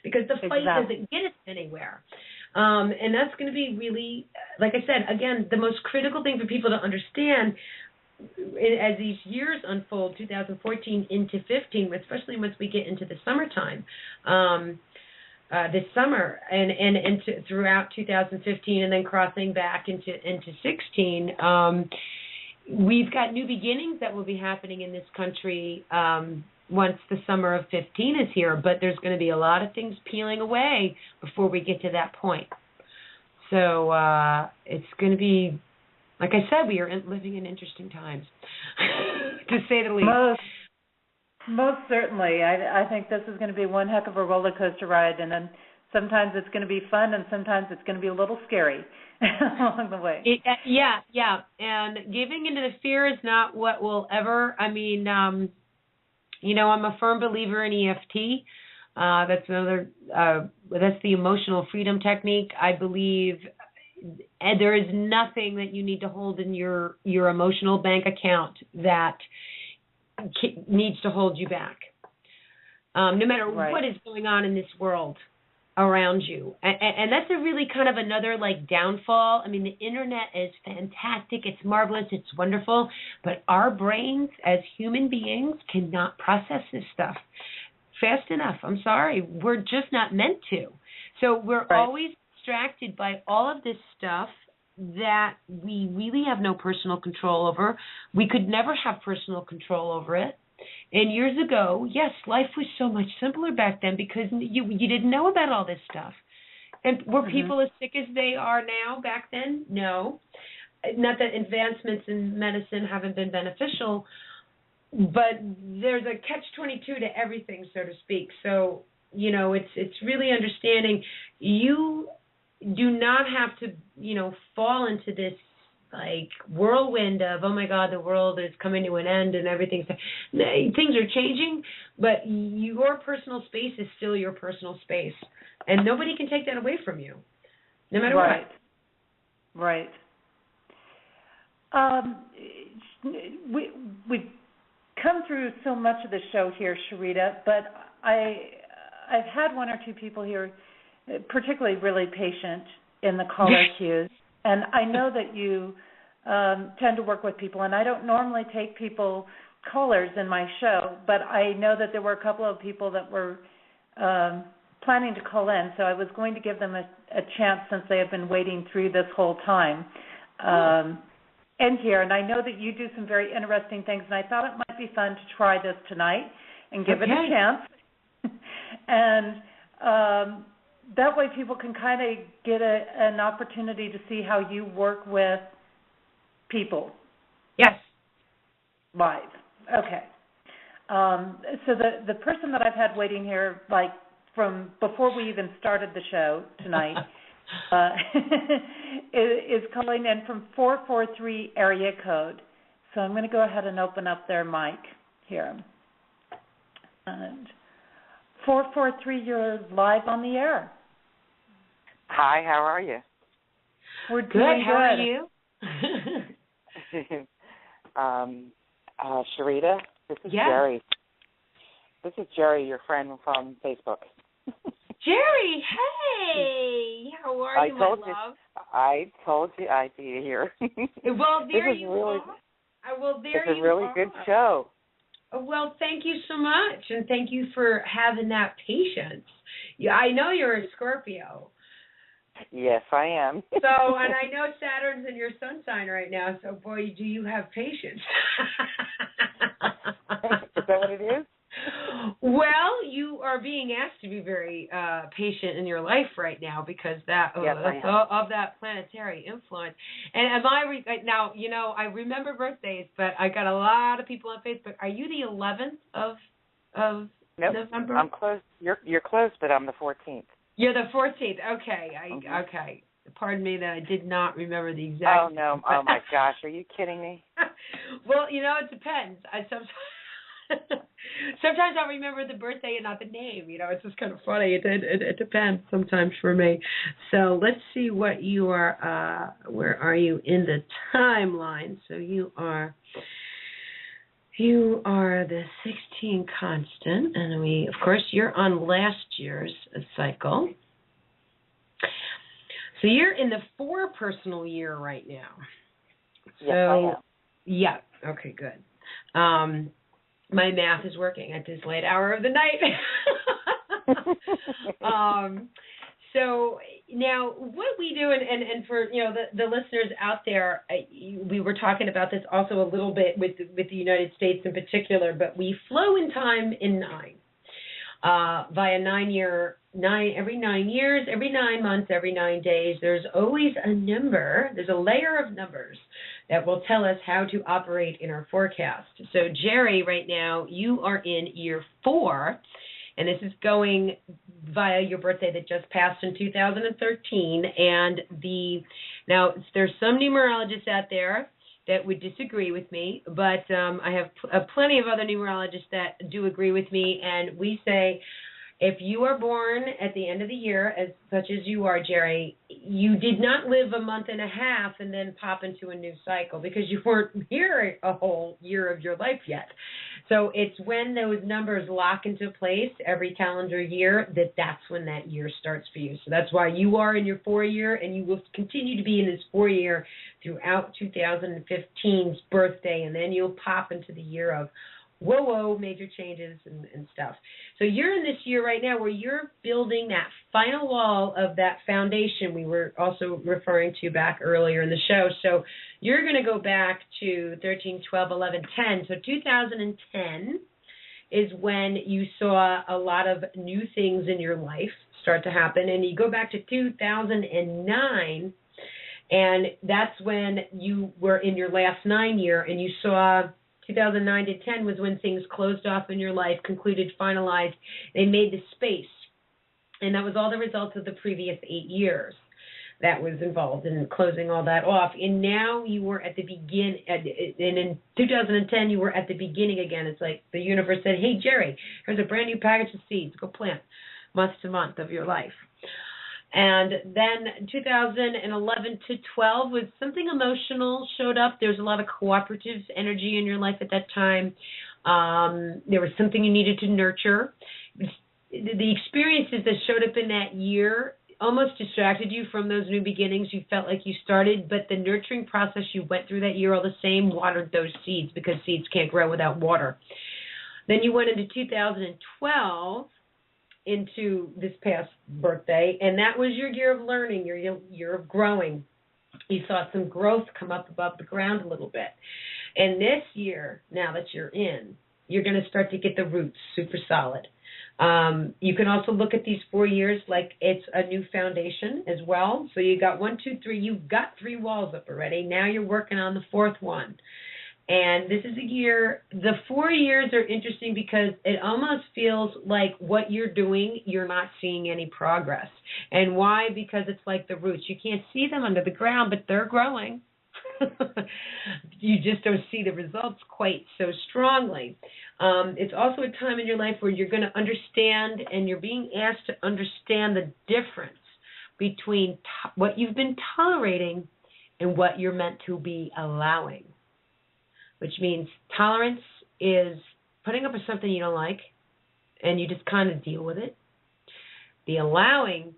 because the fight doesn't get us anywhere. And that's going to be really, like I said, again, the most critical thing for people to understand as these years unfold, 2014 into 15, especially once we get into the summertime. This summer and into throughout 2015, and then crossing back into 16, we've got new beginnings that will be happening in this country once the summer of 15 is here. But there's going to be a lot of things peeling away before we get to that point. So it's going to be, like I said, we are living in interesting times, to say the least. Most certainly. I think this is going to be one heck of a roller coaster ride, and then sometimes it's going to be fun, and sometimes it's going to be a little scary along the way. Yeah. And giving into the fear is not what will ever. I'm a firm believer in EFT. That's another. That's the emotional freedom technique. I believe, and there is nothing that you need to hold in your emotional bank account that needs to hold you back, no matter what is going on in this world around you. And that's a really kind of another downfall. The internet is fantastic. It's marvelous. It's wonderful. But our brains as human beings cannot process this stuff fast enough. I'm sorry. We're just not meant to. So we're always distracted by all of this stuff that we really have no personal control over. We could never have personal control over it. And years ago, yes, life was so much simpler back then because you didn't know about all this stuff. And were people as sick as they are now back then? No. Not that advancements in medicine haven't been beneficial, but there's a catch-22 to everything, so to speak. So, it's really understanding you do not have to, fall into this whirlwind of, oh my God, the world is coming to an end and things are changing, but your personal space is still your personal space, and nobody can take that away from you, no matter what. Right. We've come through so much of the show here, Sharita, but I've had one or two people here particularly really patient in the caller queues. And I know that you tend to work with people, and I don't normally take callers in my show, but I know that there were a couple of people that were planning to call in, so I was going to give them a chance since they have been waiting through this whole time. And I know that you do some very interesting things, and I thought it might be fun to try this tonight and give it a chance. And that way people can kind of get an opportunity to see how you work with people. Yes. Live. Okay. So the person that I've had waiting here, from before we even started the show tonight, is calling in from 443 area code. So I'm going to go ahead and open up their mic here. And 443, you're live on the air. Hi, how are you? We're Good. doing How are you? Sharita, this is Jerry. This is Jerry, your friend from Facebook. Jerry, hey! How are you, my love? I told you I'd be here. Well, there you are. Well, there you are. It's a really good show. Well, thank you so much, and thank you for having that patience. Yeah, I know you're a Scorpio. Yes, I am. And I know Saturn's in your sun sign right now, so boy, do you have patience. Is that what it is? Well, you are being asked to be very patient in your life right now because of that planetary influence. And am I now? You know, I remember birthdays, but I got a lot of people on Facebook. Are you the 11th of November? I'm close. You're close, but I'm the 14th. You're the 14th. Okay. Okay. Pardon me that I did not remember the exact. Oh no! Oh my gosh! Are you kidding me? Well, you know, it depends. Sometimes I'll remember the birthday and not the name. You know, it's just kind of funny. It depends sometimes for me. So let's see what you are. Where are you in the timeline? So you are the 16 constant, and of course, you're on last year's cycle. So you're in the 4 personal year right now. Yes, I am. Yeah. Okay, good. My math is working at this late hour of the night. So now what we do, and for the listeners out there, we were talking about this also a little bit with the United States in particular, but we flow in time in 9 via 9 every 9 years, every 9 months, every 9 days. There's always a number. There's a layer of numbers that will tell us how to operate in our forecast. So, Jerry, right now, you are in year 4, and this is going via your birthday that just passed in 2013. And now there's some numerologists out there that would disagree with me, but I have plenty of other numerologists that do agree with me, and we say, if you are born at the end of the year, as such as you are, Jerry, you did not live a month and a half and then pop into a new cycle because you weren't here a whole year of your life yet. So it's when those numbers lock into place every calendar year that's when that year starts for you. So that's why you are in your 4 year, and you will continue to be in this 4 year throughout 2015's birthday, and then you'll pop into the year of major changes and stuff. So you're in this year right now where you're building that final wall of that foundation we were also referring to back earlier in the show. So you're going to go back to 13, 12, 11, 10. So 2010 is when you saw a lot of new things in your life start to happen. And you go back to 2009, and that's when you were in your last 9 year, and you saw 2009 to 10 was when things closed off in your life, concluded, finalized. They made the space. And that was all the results of the previous 8 years that was involved in closing all that off. And now you were at the beginning, and in 2010, you were at the beginning again. It's like the universe said, hey, Jerry, here's a brand new package of seeds. Go plant month to month of your life. And then 2011 to 12 was something emotional showed up. There was a lot of cooperative energy in your life at that time. There was something you needed to nurture. The experiences that showed up in that year almost distracted you from those new beginnings you felt like you started, but the nurturing process you went through that year all the same watered those seeds because seeds can't grow without water. Then you went into 2012 into this past birthday, and that was your year of learning, your year of growing. You saw some growth come up above the ground a little bit. And this year, now that you're in, you're going to start to get the roots super solid. You can also look at these 4 years like it's a new foundation as well. So you got 1, 2, 3. You've got 3 walls up already. Now you're working on the 4th one. And this is a year, the 4 years are interesting because it almost feels like what you're doing, you're not seeing any progress. And why? Because it's like the roots. You can't see them under the ground, but they're growing. You just don't see the results quite so strongly. It's also a time in your life where you're going to understand, and you're being asked to understand the difference between what you've been tolerating and what you're meant to be allowing, which means tolerance is putting up with something you don't like, and you just kind of deal with it. The allowing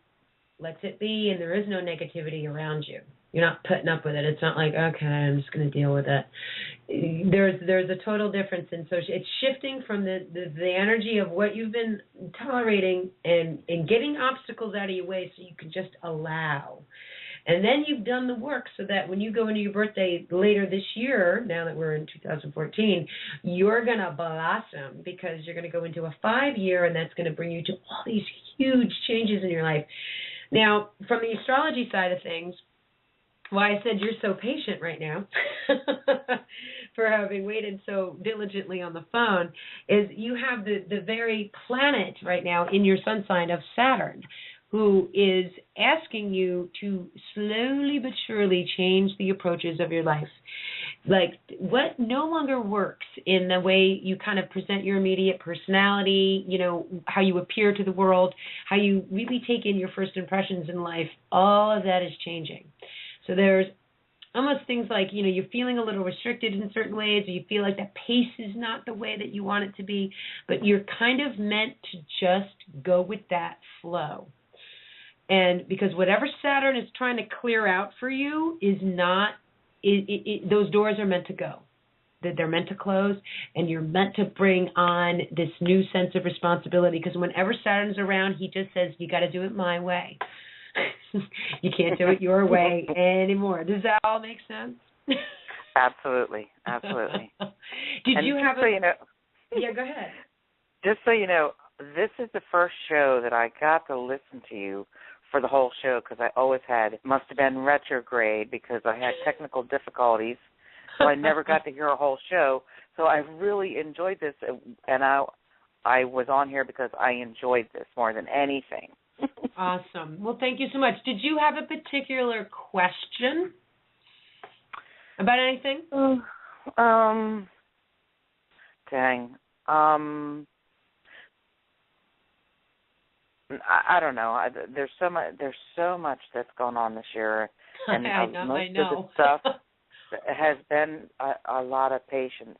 lets it be, and there is no negativity around you. You're not putting up with it. It's not like, okay, I'm just going to deal with it. There's a total difference in social. It's shifting from the energy of what you've been tolerating and getting obstacles out of your way so you can just allow. And then you've done the work so that when you go into your birthday later this year, now that we're in 2014, you're going to blossom because you're going to go into a 5-year, and that's going to bring you to all these huge changes in your life. Now, from the astrology side of things, why I said you're so patient right now for having waited so diligently on the phone is you have the very planet right now in your sun sign of Saturn, who is asking you to slowly but surely change the approaches of your life. Like what no longer works in the way you kind of present your immediate personality, you know, how you appear to the world, how you really take in your first impressions in life, all of that is changing. So there's almost things like, you know, you're feeling a little restricted in certain ways, or you feel like that pace is not the way that you want it to be, but you're kind of meant to just go with that flow. And because whatever Saturn is trying to clear out for you is not, those doors are meant to go. That they're meant to close, and you're meant to bring on this new sense of responsibility, because whenever Saturn's around, he just says, you got to do it my way. You can't do it your way anymore. Does that all make sense? Absolutely. Did you have so you know, Yeah, go ahead. Just so you know, this is the first show that I got to listen to you for the whole show, because I always had, it must have been retrograde because I had technical difficulties, so I never got to hear a whole show. So I really enjoyed this, and I was on here because I enjoyed this more than anything. Awesome. Well, thank you so much. Did you have a particular question about anything? I don't know. There's so much that's going on this year, and most of the stuff has been a lot of patience,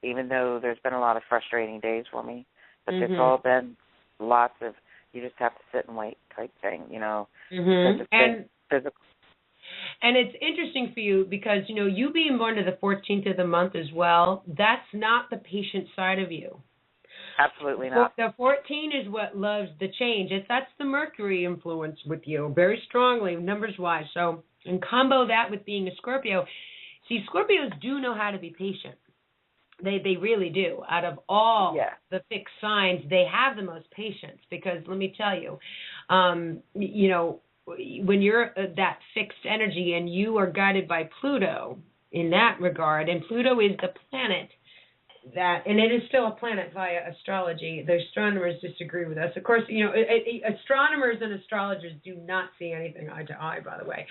even though there's been a lot of frustrating days for me. But it's all been lots of, you just have to sit and wait type thing, you know. And it's interesting for you because, you know, you being born to the 14th of the month as well, that's not the patient side of you. Absolutely not. The 14 is what loves the change. That's the Mercury influence with you very strongly, numbers-wise. So, and combo that with being a Scorpio. See, Scorpios do know how to be patient. They really do. Out of all the fixed signs, they have the most patience because let me tell you, you know, when you're that fixed energy and you are guided by Pluto in that regard, and Pluto is the planet that, and it is still a planet via astrology. The astronomers disagree with us. Of course, you know, astronomers and astrologers do not see anything eye to eye, by the way.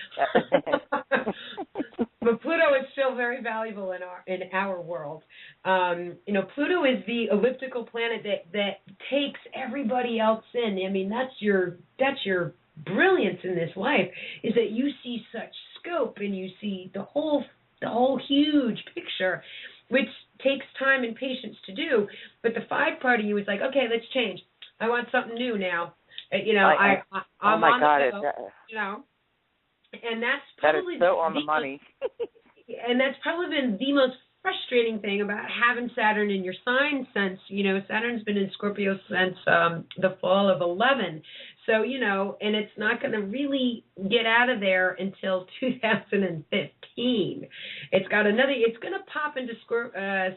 But Pluto is still very valuable in our world. You know, Pluto is the elliptical planet that takes everybody else in. I mean, that's your brilliance in this life, is that you see such scope and you see the whole huge picture, which takes time and patience to do. But the 5 part of you is like, okay, let's change. I want something new now. You know, I'm oh my on God, the go, you know. And that's probably that is so on the money. And that's probably been the most frustrating thing about having Saturn in your sign since, you know, Saturn's been in Scorpio since the fall of 11. So, you know, and it's not going to really get out of there until 2015. It's going to pop into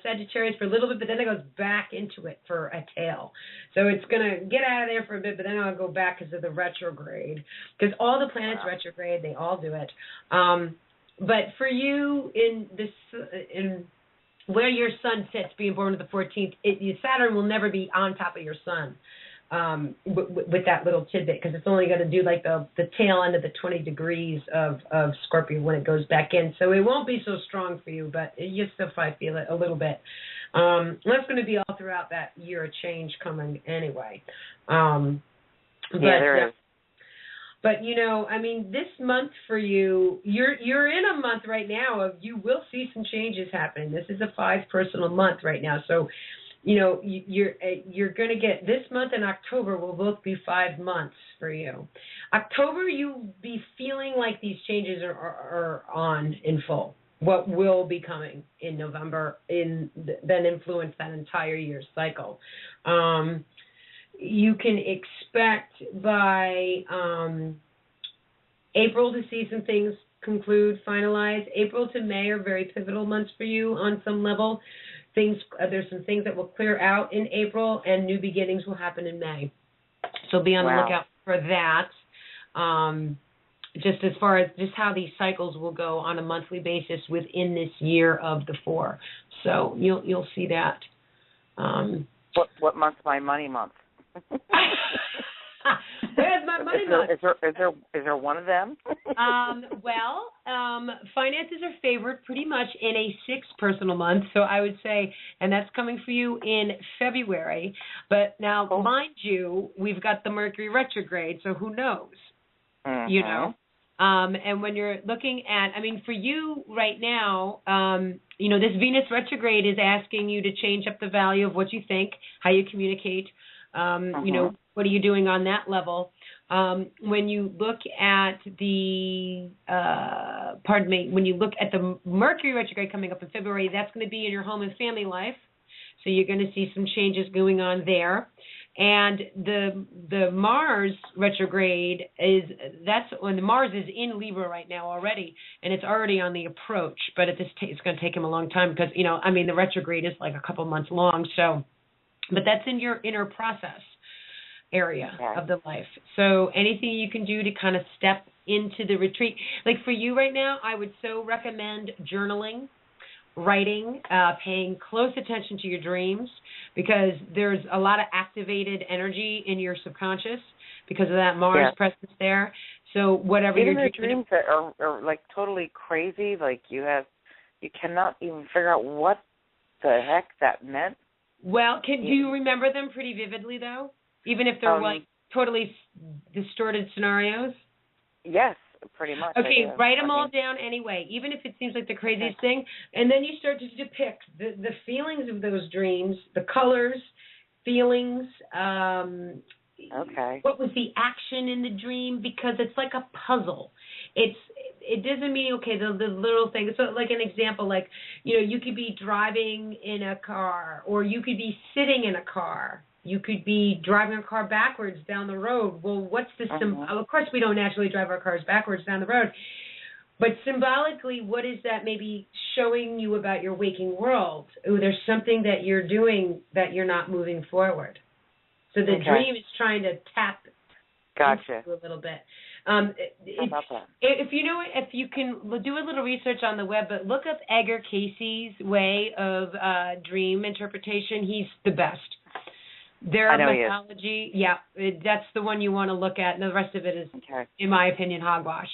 Sagittarius for a little bit, but then it goes back into it for a tail. So it's going to get out of there for a bit, but then it'll go back because of the retrograde. Because all the planets retrograde, they all do it. But for you in where your sun sits, being born on the 14th, Saturn will never be on top of your sun. with that little tidbit, because it's only going to do like the tail end of the 20 degrees of Scorpio when it goes back in. So it won't be so strong for you, but you still probably feel it a little bit. That's going to be all throughout that year of change coming anyway. There is. But, you know, I mean, this month for you, you're in a month right now of you will see some changes happening. This is a 5 personal month right now. So, you know, you're going to get this month and October will both be 5 months for you. October, you'll be feeling like these changes are on in full. What will be coming in November then influence that entire year's cycle. You can expect by April to see some things conclude, finalize. April to May are very pivotal months for you on some level. There's some things that will clear out in April, and new beginnings will happen in May. So be on the lookout for that. Just as far as just how these cycles will go on a monthly basis within this year of the 4. So you'll see that. What month's my money month? Where's my money month? Is there one of them? Finances are favored pretty much in a 6 personal month. So I would say, and that's coming for you in February. But now, mind you, we've got the Mercury retrograde, so who knows? Mm-hmm. You know? And when you're looking at, I mean, for you right now, you know, this Venus retrograde is asking you to change up the value of what you think, how you communicate. You know, what are you doing on that level? When you look at when you look at the Mercury retrograde coming up in February, that's going to be in your home and family life. So you're going to see some changes going on there. And the Mars retrograde that's when the Mars is in Libra right now already, and it's already on the approach. But it's going to take him a long time because, you know, I mean, the retrograde is like a couple months long. So, but that's in your inner process area of the life. So anything you can do to kind of step into the retreat. Like for you right now, I would so recommend journaling, writing, paying close attention to your dreams, because there's a lot of activated energy in your subconscious because of that Mars presence there. So whatever even you're the dreams that are like totally crazy, like you cannot even figure out what the heck that meant. Well, do you remember them pretty vividly though? Even if they're like totally distorted scenarios? Yes, pretty much. Okay, write them all down anyway, even if it seems like the craziest thing. And then you start to depict the feelings of those dreams, the colors, feelings. What was the action in the dream? Because it's like a puzzle. It doesn't mean, the little thing. So like an example, like, you know, you could be driving in a car, or you could be sitting in a car. You could be driving a car backwards down the road. Well, what's the Of course, we don't naturally drive our cars backwards down the road. But symbolically, what is that maybe showing you about your waking world? Oh, there's something that you're doing that you're not moving forward. So the dream is trying to tap into a little bit. If you can do a little research on the web, but look up Edgar Casey's way of dream interpretation. He's the best. Their mythology, that's the one you want to look at, and the rest of it is, in my opinion, hogwash.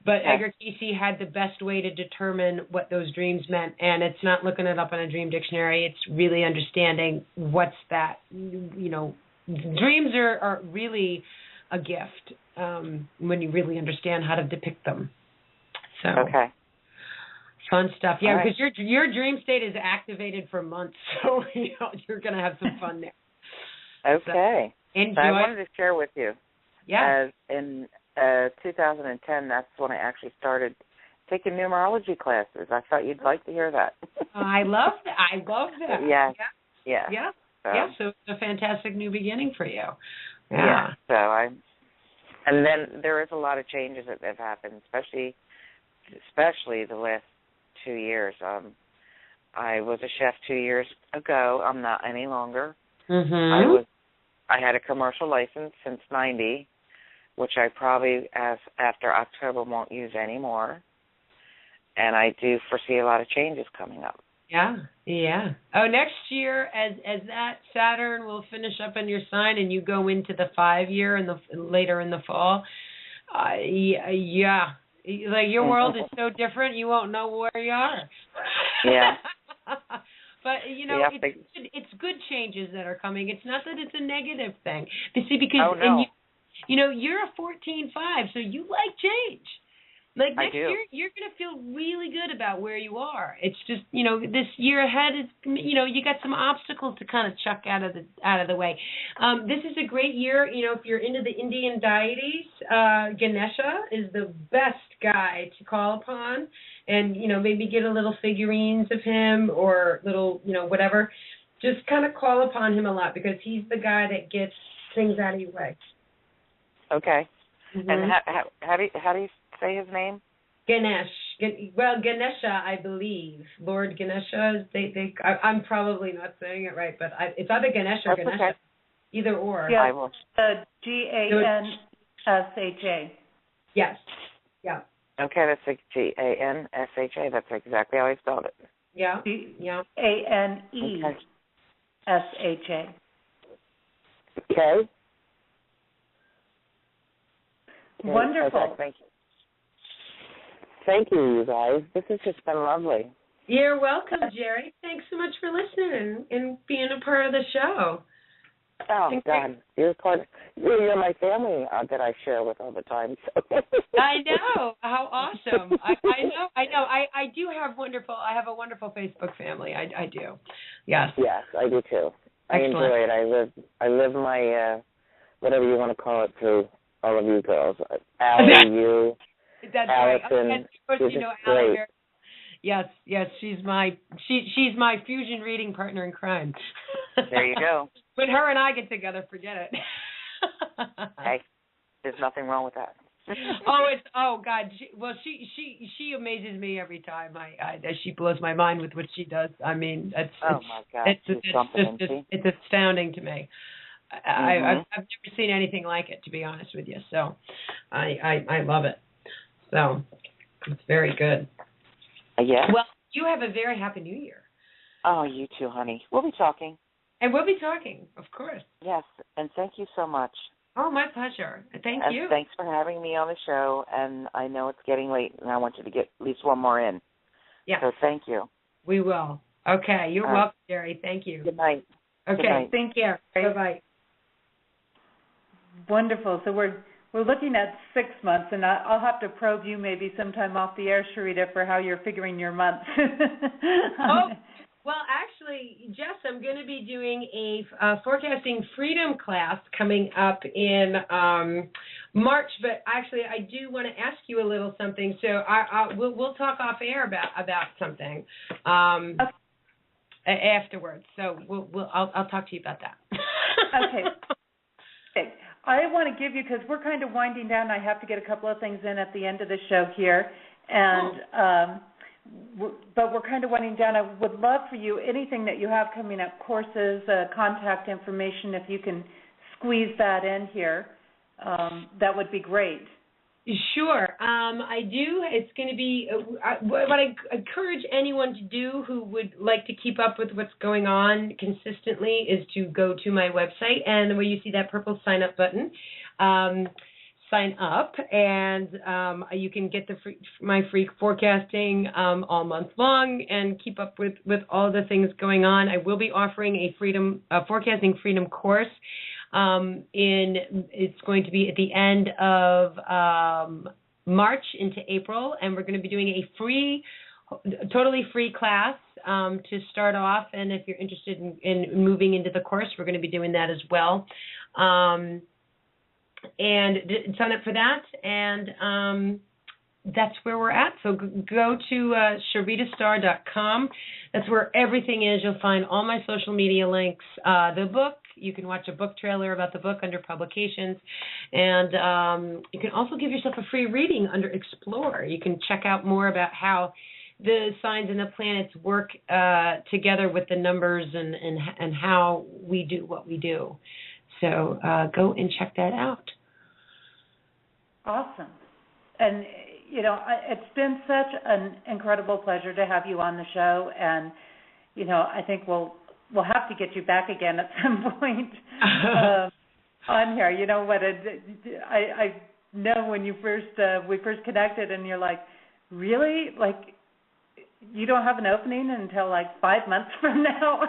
But Edgar Casey had the best way to determine what those dreams meant, and it's not looking it up in a dream dictionary. It's really understanding what's that. You know, dreams are really a gift when you really understand how to depict them. So fun stuff. Yeah, because your dream state is activated for months, so you're going to have some fun there. Okay. So enjoy. So I wanted to share with you. Yeah. In 2010, that's when I actually started taking numerology classes. I thought you'd like to hear that. I love that. Yeah. So it's a fantastic new beginning for you. Yeah. And then there is a lot of changes that have happened, especially the last 2 years. I was a chef 2 years ago. I'm not any longer. Mm-hmm. I had a commercial license since '90, which I probably, after October, won't use anymore. And I do foresee a lot of changes coming up. Yeah. Oh, next year, as that Saturn will finish up in your sign, and you go into the 5-year and later in the fall. Yeah. Like your world is so different, you won't know where you are. Yeah. But it's good changes that are coming. It's not that it's a negative thing. You see, because and you're a 14-5, so you like change. Like next year, you're going to feel really good about where you are. It's just, this year ahead is, you got some obstacles to kind of chuck out of the way. This is a great year. If you're into the Indian deities, Ganesha is the best guy to call upon, and maybe get a little figurines of him or little, whatever. Just kind of call upon him a lot because he's the guy that gets things out of your way. Okay. Mm-hmm. And how do you say his name? Ganesh. Ganesha, I believe. Lord Ganesha. I'm probably not saying it right, but it's either Ganesh or Ganesha. Okay. Either or. Yes, Ganesha. Yes. Yeah. Okay, that's like Ganesha. That's exactly how I spelled it. Yeah. Ganesha. Okay. Wonderful. Okay, thank you. Thank you, you guys. This has just been lovely. You're welcome, Jerry. Thanks so much for listening and being a part of the show. Oh, God. You're my family that I share with all the time. So. I know. How awesome. I know. I do have a wonderful Facebook family. I do. Yes. Yes, I do too. Excellent. I enjoy it. I live my, whatever you want to call it, through all of you girls. Allie, you, that's Allison. Right. Of course, Allie. Yes, she's my fusion reading partner in crime. There you go. When her and I get together, forget it. Hey, there's nothing wrong with that. God. She amazes me every time. She blows my mind with what she does. I mean, my God, it's astounding to me. I've never seen anything like it, to be honest with you. So, I love it. So, it's very good. Yeah. Well, you have a very happy New Year. Oh, you too, honey. We'll be talking. And we'll be talking, of course. Yes, and thank you so much. Oh, my pleasure. Thank you. Thanks for having me on the show, and I know it's getting late, and I want you to get at least one more in. Yeah. So thank you. We will. Okay, you're welcome, Jerry. Thank you. Good night. Okay, Good night. Thank you. Bye-bye. Wonderful. So we're looking at 6 months, and I'll have to probe you maybe sometime off the air, Sharita, for how you're figuring your months. Well, actually, Jess, I'm going to be doing a Forecasting Freedom class coming up in March, but actually I do want to ask you a little something, so we'll talk off air about something afterwards. So I'll talk to you about that. Okay. I want to give you, because we're kind of winding down, I have to get a couple of things in at the end of the show here, and but we're kind of winding down. I would love for you, anything that you have coming up, courses, contact information, if you can squeeze that in here, that would be great. Sure. I do. It's going to be what I encourage anyone to do who would like to keep up with what's going on consistently is to go to my website, and where you see that purple sign up button, sign up, and you can get my free forecasting all month long and keep up with all the things going on. I will be offering a forecasting freedom course. It's going to be at the end of March into April, and we're going to be doing a totally free class to start off. And if you're interested in moving into the course, we're going to be doing that as well. And sign up for that, and that's where we're at. So go to sharitastar.com. That's where everything is. You'll find all my social media links, the book. You can watch a book trailer about the book under publications, and you can also give yourself a free reading under Explore. You can check out more about how the signs and the planets work together with the numbers and how we do what we do. So go and check that out. Awesome. And, it's been such an incredible pleasure to have you on the show. And I think we'll have to get you back again at some point on here. You know what? I know when we first connected, and you're like, really, like, you don't have an opening until like 5 months from now.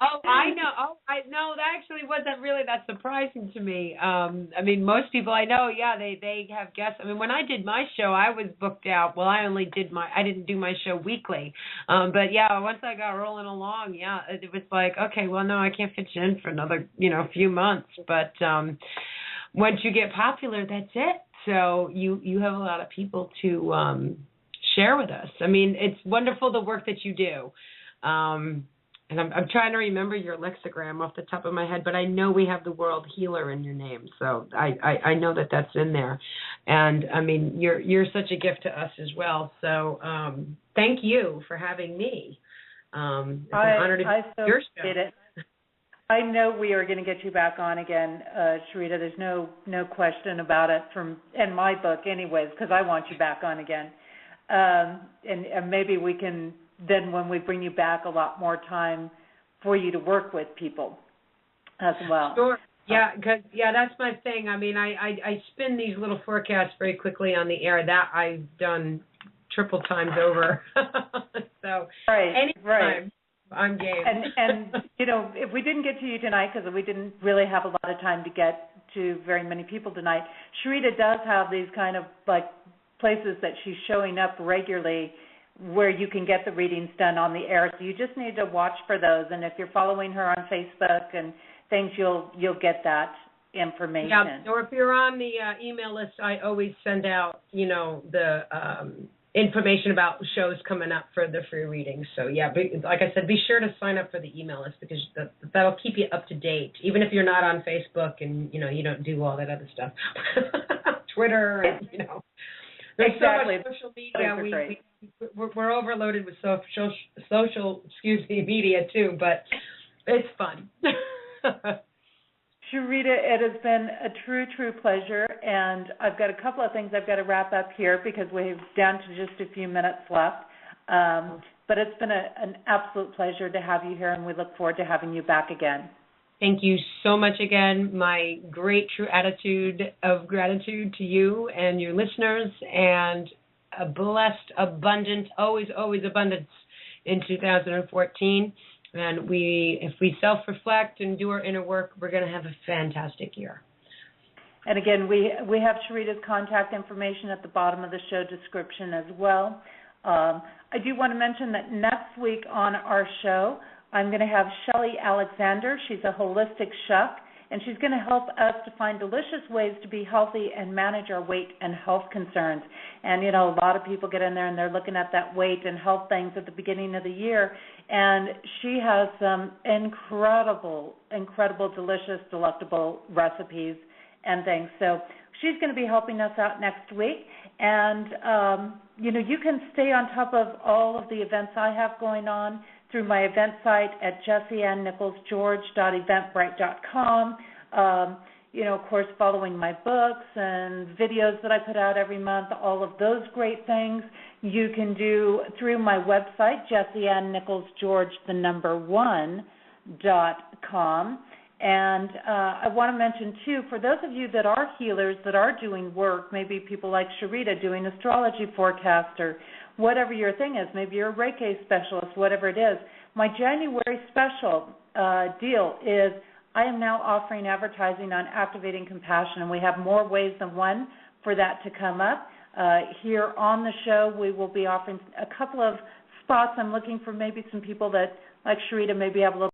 Oh, I know. Oh, I know. That actually wasn't really that surprising to me. I mean, most people I know, yeah, they have guests. I mean, when I did my show, I was booked out. Well, I didn't do my show weekly. But yeah, once I got rolling along, yeah, it was like, okay, well, no, I can't fit you in for another, few months. But once you get popular, that's it. So you have a lot of people to share with us. I mean, it's wonderful the work that you do. And I'm trying to remember your lexigram off the top of my head, but I know we have the World Healer in your name, so I know that that's in there. And I mean, you're such a gift to us as well. So thank you for having me. It's an honor to be on your show. It. I know we are going to get you back on again, Sharita. There's no question about it in my book, anyways, because I want you back on again. And maybe we can then, when we bring you back, a lot more time for you to work with people as well. Sure. Yeah, that's my thing. I mean, I spin these little forecasts very quickly on the air. That I've done triple times over. So anytime, I'm game. And if we didn't get to you tonight, because we didn't really have a lot of time to get to very many people tonight, Sharita does have these kind of like places that she's showing up regularly where you can get the readings done on the air. So you just need to watch for those. And if you're following her on Facebook and things, you'll get that information. Yeah, or if you're on the email list, I always send out, the information about shows coming up for the free readings. So, yeah, like I said, be sure to sign up for the email list because that'll keep you up to date, even if you're not on Facebook and, you don't do all that other stuff. Twitter and, There's exactly. So much social media. We're overloaded with social media too, but it's fun. Sharita, it has been a true pleasure, and I've got a couple of things I've got to wrap up here because we're down to just a few minutes left. But it's been an absolute pleasure to have you here, and we look forward to having you back again. Thank you so much again. My great true attitude of gratitude to you and your listeners, and a blessed, abundant, always abundance in 2014. And if we self-reflect and do our inner work, we're going to have a fantastic year. And again, we have Sharita's contact information at the bottom of the show description as well. I do want to mention that next week on our show, I'm going to have Shelley Alexander. She's a holistic chef, and she's going to help us to find delicious ways to be healthy and manage our weight and health concerns. And, a lot of people get in there and they're looking at that weight and health things at the beginning of the year, and she has some incredible, delicious, delectable recipes and things. So she's going to be helping us out next week. And, you can stay on top of all of the events I have going on through my event site at jessieannnicholsgeorge.eventbrite.com. Of course, following my books and videos that I put out every month, all of those great things you can do through my website, jessieannnicholsgeorge1.com. And I want to mention, too, for those of you that are healers, that are doing work, maybe people like Sharita doing astrology forecast or whatever your thing is, maybe you're a Reiki specialist, whatever it is, my January special deal is I am now offering advertising on Activating Compassion, and we have more ways than one for that to come up. Here on the show, we will be offering a couple of spots. I'm looking for maybe some people that, like Sharita, maybe have a little